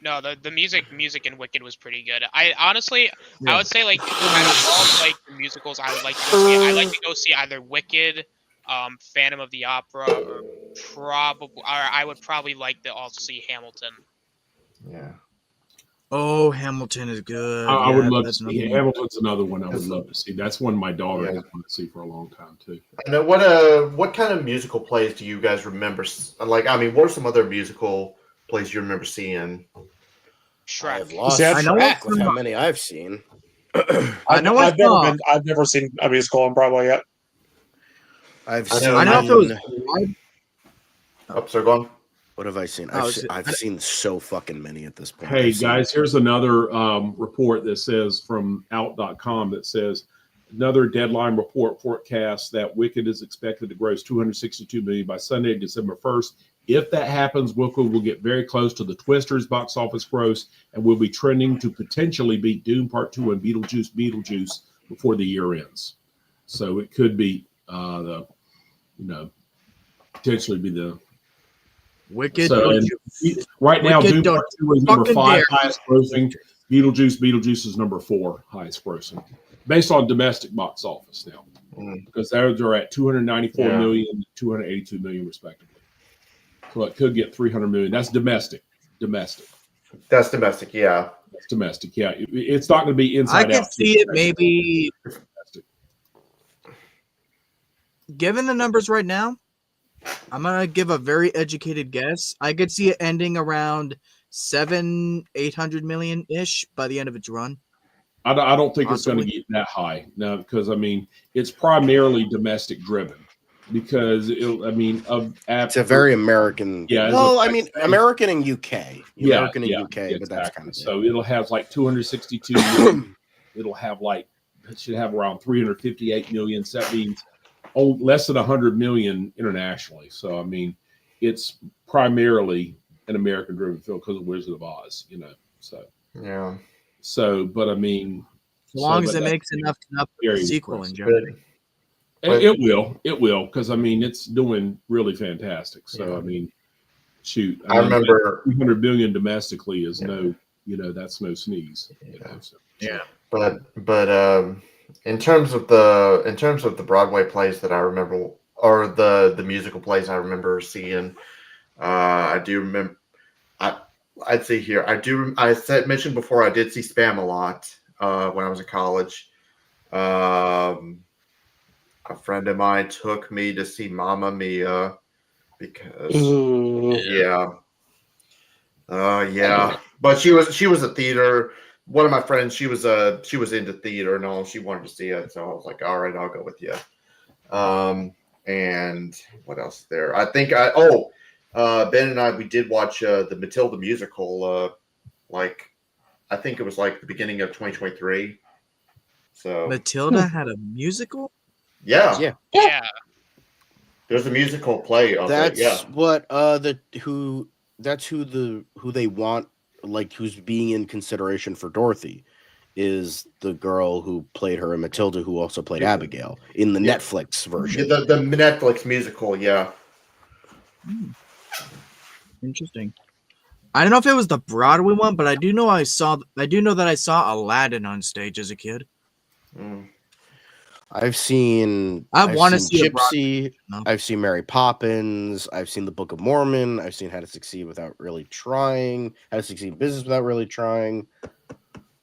no, the music in Wicked was pretty good. I honestly, I would say like out of all like the musicals I would like to go see, I like to go see either Wicked, Phantom of the Opera, or I would probably like to also see Hamilton. yeah. Oh, Hamilton is good. I would love to that's see. another one. Hamilton's another one I would love to see. That's one my daughter has wanted to see for a long time too. I know what kind of musical plays do you guys remember? Like, I mean, what are some other musical plays you remember seeing? Shrek. I've lost See, I know track it's with how not- many I've seen. I know I've it's I've never seen a musical on Broadway yet. I've I seen. know- I don't know if it was. Oh, sorry, go on. What have I seen? Oh, I've seen so fucking many at this point. Hey I've seen- guys, here's another report that says from out.com that says another deadline report forecasts that Wicked is expected to gross 262 million by Sunday, December 1st. If that happens, Wicked will get very close to the Twisters box office gross and will be trending to potentially beat Doom Part 2 and Beetlejuice before the year ends. So it could be potentially be the Wicked. So, Don't and you- right now, Wicked, Doom don't Part 2 is number fucking 5 dare. highest grossing. Beetlejuice is number 4 highest grossing, based on domestic box office now, because those are at 294 million, 282 million respectively. So it could get 300 million. That's domestic. That's domestic, yeah. That's domestic. Yeah, it's not going to be I inside could out. see it maybe. Domestic. Given the numbers right now, I'm gonna give a very educated guess. I could see it ending around 800 million ish by the end of its run. I don't think it's going to Possibly. get that high now, because I mean it's primarily domestic driven. Because it's a very American. Yeah. Well, I mean, American and UK. American and UK, exactly. but that's kind of so. It'll have like 262 million. It'll have it should have around 358 million. So that means less than 100 million internationally. So I mean, it's primarily an American driven film because of Wizard of Oz, So yeah. So, but I mean, as long as it makes enough for the sequel in general. It will, because I mean it's doing really fantastic. So I mean, shoot, I remember 300 billion domestically is that's no sneeze. Yeah. But in terms of the Broadway plays that I remember, or the musical plays I remember seeing, I do remember. I'd say here I mentioned before I did see Spam a lot. when I was in college. A friend of mine took me to see Mamma Mia because yeah. But she was a theater. One of my friends, she was into theater and all. She wanted to see it, so I was like, all right, I'll go with you. And what else is there? I think Ben and I we did watch the Matilda musical. Like I think it was like the beginning of 2023. So Matilda had a musical? yeah, Yeah. there's a musical play of it. Yeah. That's what who they want, like who's being in consideration for Dorothy is the girl who played her in Matilda, who also played Yeah. Abigail in the Yeah. Netflix version. The Netflix musical, yeah. Interesting. I don't know if it was the Broadway one, but I do know that I saw Aladdin on stage as a kid. Mm. I've seen see a Gypsy, no. I've seen Mary Poppins, I've seen the Book of Mormon, I've seen How to Succeed Without Really Trying, How to Succeed in Business Without Really Trying.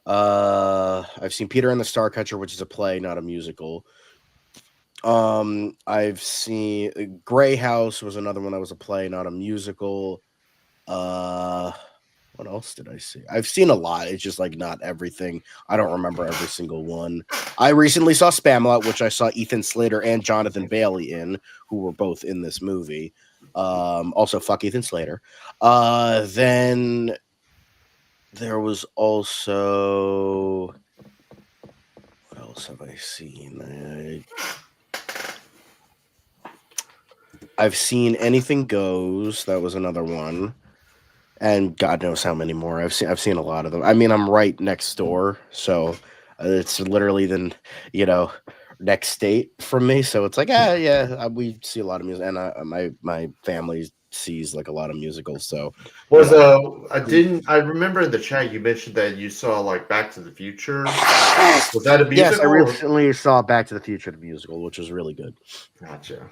I've seen Peter and the Starcatcher, which is a play, not a musical. I've seen Grey House was another one that was a play, not a musical. What else did I see? I've seen a lot. It's just like not everything. I don't remember every single one. I recently saw Spamalot, which I saw Ethan Slater and Jonathan Bailey in, who were both in this movie. Also, fuck Ethan Slater. Then there was also, what else have I seen? I've seen Anything Goes. That was another one. And God knows how many more. I've seen a lot of them. I mean, I'm right next door, so it's literally next state from me. So it's like, we see a lot of music, and my family sees like a lot of musicals. So I remember in the chat you mentioned that you saw like Back to the Future. Was that a musical? Yes, I recently saw Back to the Future the musical, which was really good. Gotcha.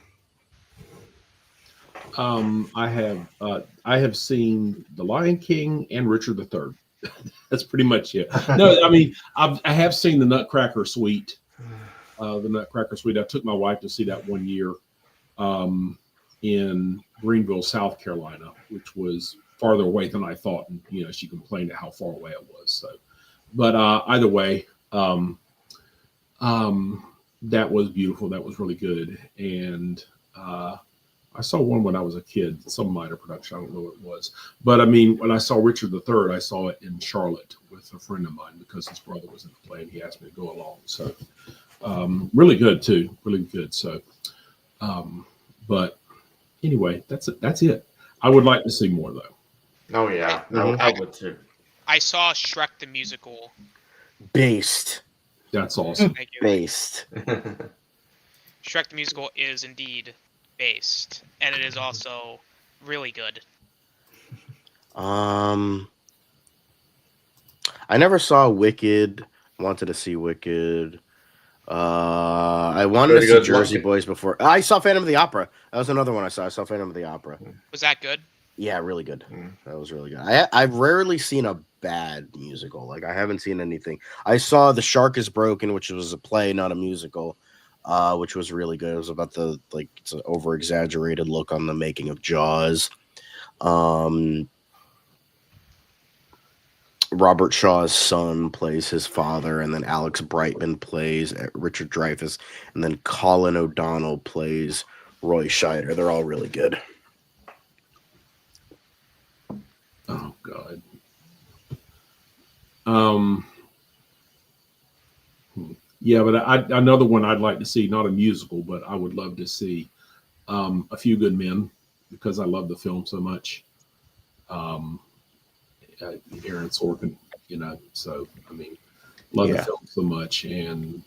I have seen The Lion King and Richard III. That's pretty much it. No, I mean I have seen the Nutcracker Suite. The Nutcracker Suite. I took my wife to see that one year in Greenville, South Carolina, which was farther away than I thought. And she complained at how far away it was. So, but either way, that was beautiful. That was really good. And I saw one when I was a kid, some minor production. I don't know what it was. But I mean, when I saw Richard III, I saw it in Charlotte with a friend of mine because his brother was in the play and he asked me to go along. So really good too. Really good. So, but anyway, that's it. That's it. I would like to see more though. Oh yeah. I would too. I saw Shrek the musical. Based. That's awesome. Thank you. Based. Shrek the musical is indeed based, and it is also really good. I never saw Wicked. Wanted to see Wicked. I wanted to see Jersey Boys before. I saw Phantom of the Opera. That was another one I saw. I saw Phantom of the Opera. Was that good? Yeah, really good. That was really good. I've rarely seen a bad musical. Like I haven't seen anything. I saw The Shark is Broken, which was a play, not a musical. Which was really good. It was about it's an over-exaggerated look on the making of Jaws. Robert Shaw's son plays his father, and then Alex Brightman plays Richard Dreyfuss, and then Colin O'Donnell plays Roy Scheider. They're all really good. Oh God. Yeah, but another one I'd like to see, not a musical, but I would love to see A Few Good Men because I love the film so much. Aaron Sorkin, so I mean, love the film so much, and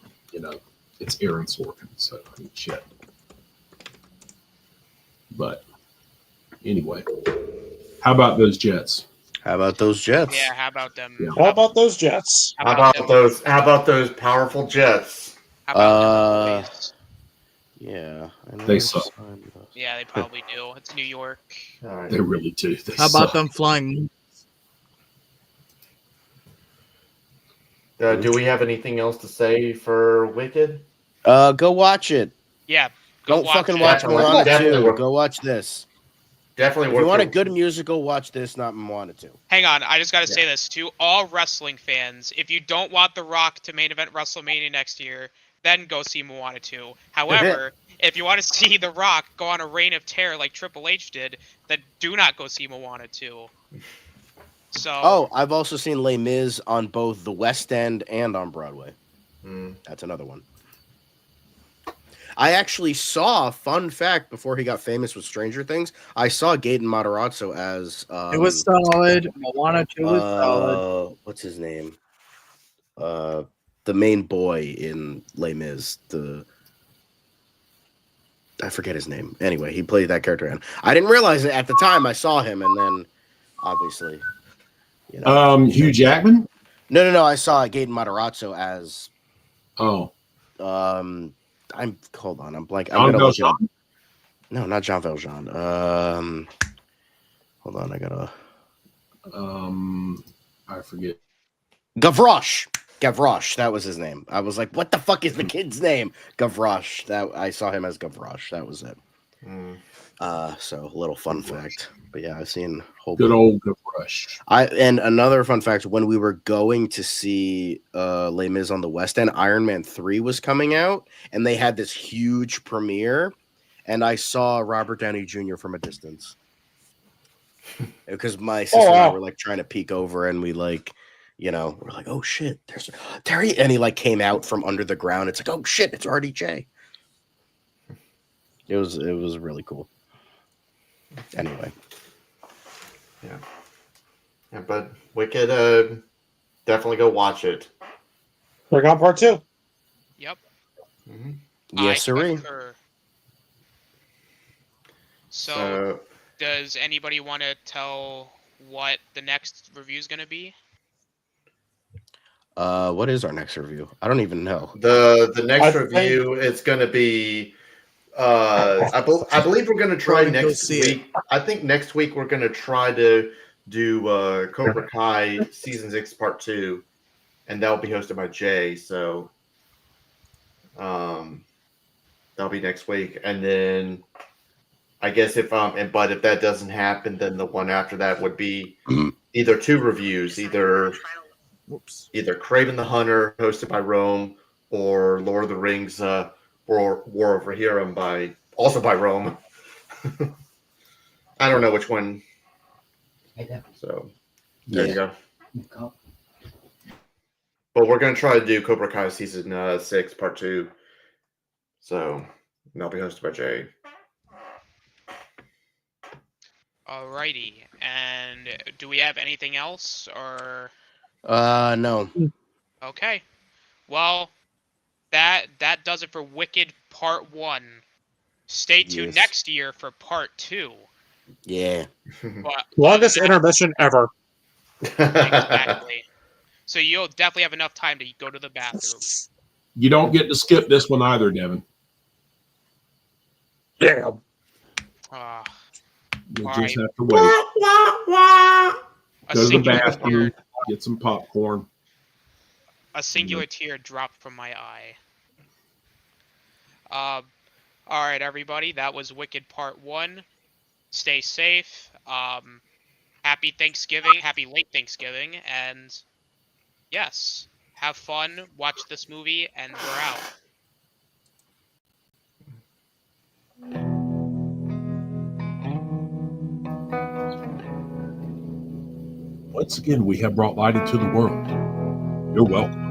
it's Aaron Sorkin, so I mean, shit. But anyway, how about those Jets? How about those Jets? Yeah, how about them? Yeah. How about those Jets? How about those powerful Jets? How about them boys? Yeah, they suck. Yeah, they probably do. It's New York. Right. They really do. They How about suck. them flying? Do we have anything else to say for Wicked? Go watch it. Yeah. Go Don't watch fucking it. watch Definitely- Moana definitely 2. worth- Go watch this. Definitely If worth you want a it. good musical, watch this, not Moana 2. Hang on, I just got to Yeah. say this to all wrestling fans: if you don't want The Rock to main event WrestleMania next year, then go see Moana 2. However, if you want to see The Rock go on a reign of terror like Triple H did, then do not go see Moana 2. So. Oh, I've also seen Les Mis on both the West End and on Broadway. That's another one. I actually saw, fun fact, before he got famous with Stranger Things, I saw Gaten Matarazzo as... It was solid. Moana 2 was solid. What's his name? The main boy in Les Mis. I forget his name. Anyway, he played that character. And I didn't realize it at the time. I saw him, and then, obviously... You know, Hugh Jackman? No. I saw Gaten Matarazzo as... Oh. Hold on. I'm blank. John Valjean? No, not Jean Valjean. Hold on. I gotta. I forget. Gavroche. That was his name. I was like, what the fuck is the kid's name? Gavroche. That I saw him as Gavroche. That was it. So a little fun fact. But yeah, I've seen whole good old Gavroche. And another fun fact, when we were going to see Les Mis on the West End, Iron Man 3 was coming out, and they had this huge premiere, and I saw Robert Downey Jr. from a distance. Because my sister and I were like trying to peek over, and we like, you know, we're like, oh shit, there's Terry, and he like came out from under the ground. It's like, oh shit, it's RDJ. It was really cool. Anyway. Yeah, but Wicked, definitely go watch it. We're on part 2. Yep. Yes, sir. So, does anybody want to tell what the next review is going to be? What is our next review? I don't even know. The next review is going to be. I believe we're going to try next week. I think next week we're going to try to do Cobra Kai Season 6 Part 2, and that'll be hosted by Jay. So that'll be next week, and then I guess if that doesn't happen, then the one after that would be either 2 reviews, either Kraven the Hunter hosted by Rome, or Lord of the Rings War of Rohirrim also by Rome. I don't know which one. So there you go. But we're going to try to do Cobra Kai Season 6 Part 2. So that'll be hosted by Jay. Alrighty. And do we have anything else, or? No. Okay. Well, that does it for Wicked Part 1. Stay tuned next year for Part 2. Yeah. But longest intermission ever. Exactly. So you'll definitely have enough time to go to the bathroom. You don't get to skip this one either, Devin. Damn. You All just right. have to wait. A Go to the singular bathroom, tear, get some popcorn. a singular tear dropped from my eye. All right, everybody. That was Wicked Part 1. Stay safe. Happy Thanksgiving. Happy late Thanksgiving. And yes, have fun. Watch this movie, and we're out. Once again, we have brought light into the world. You're welcome.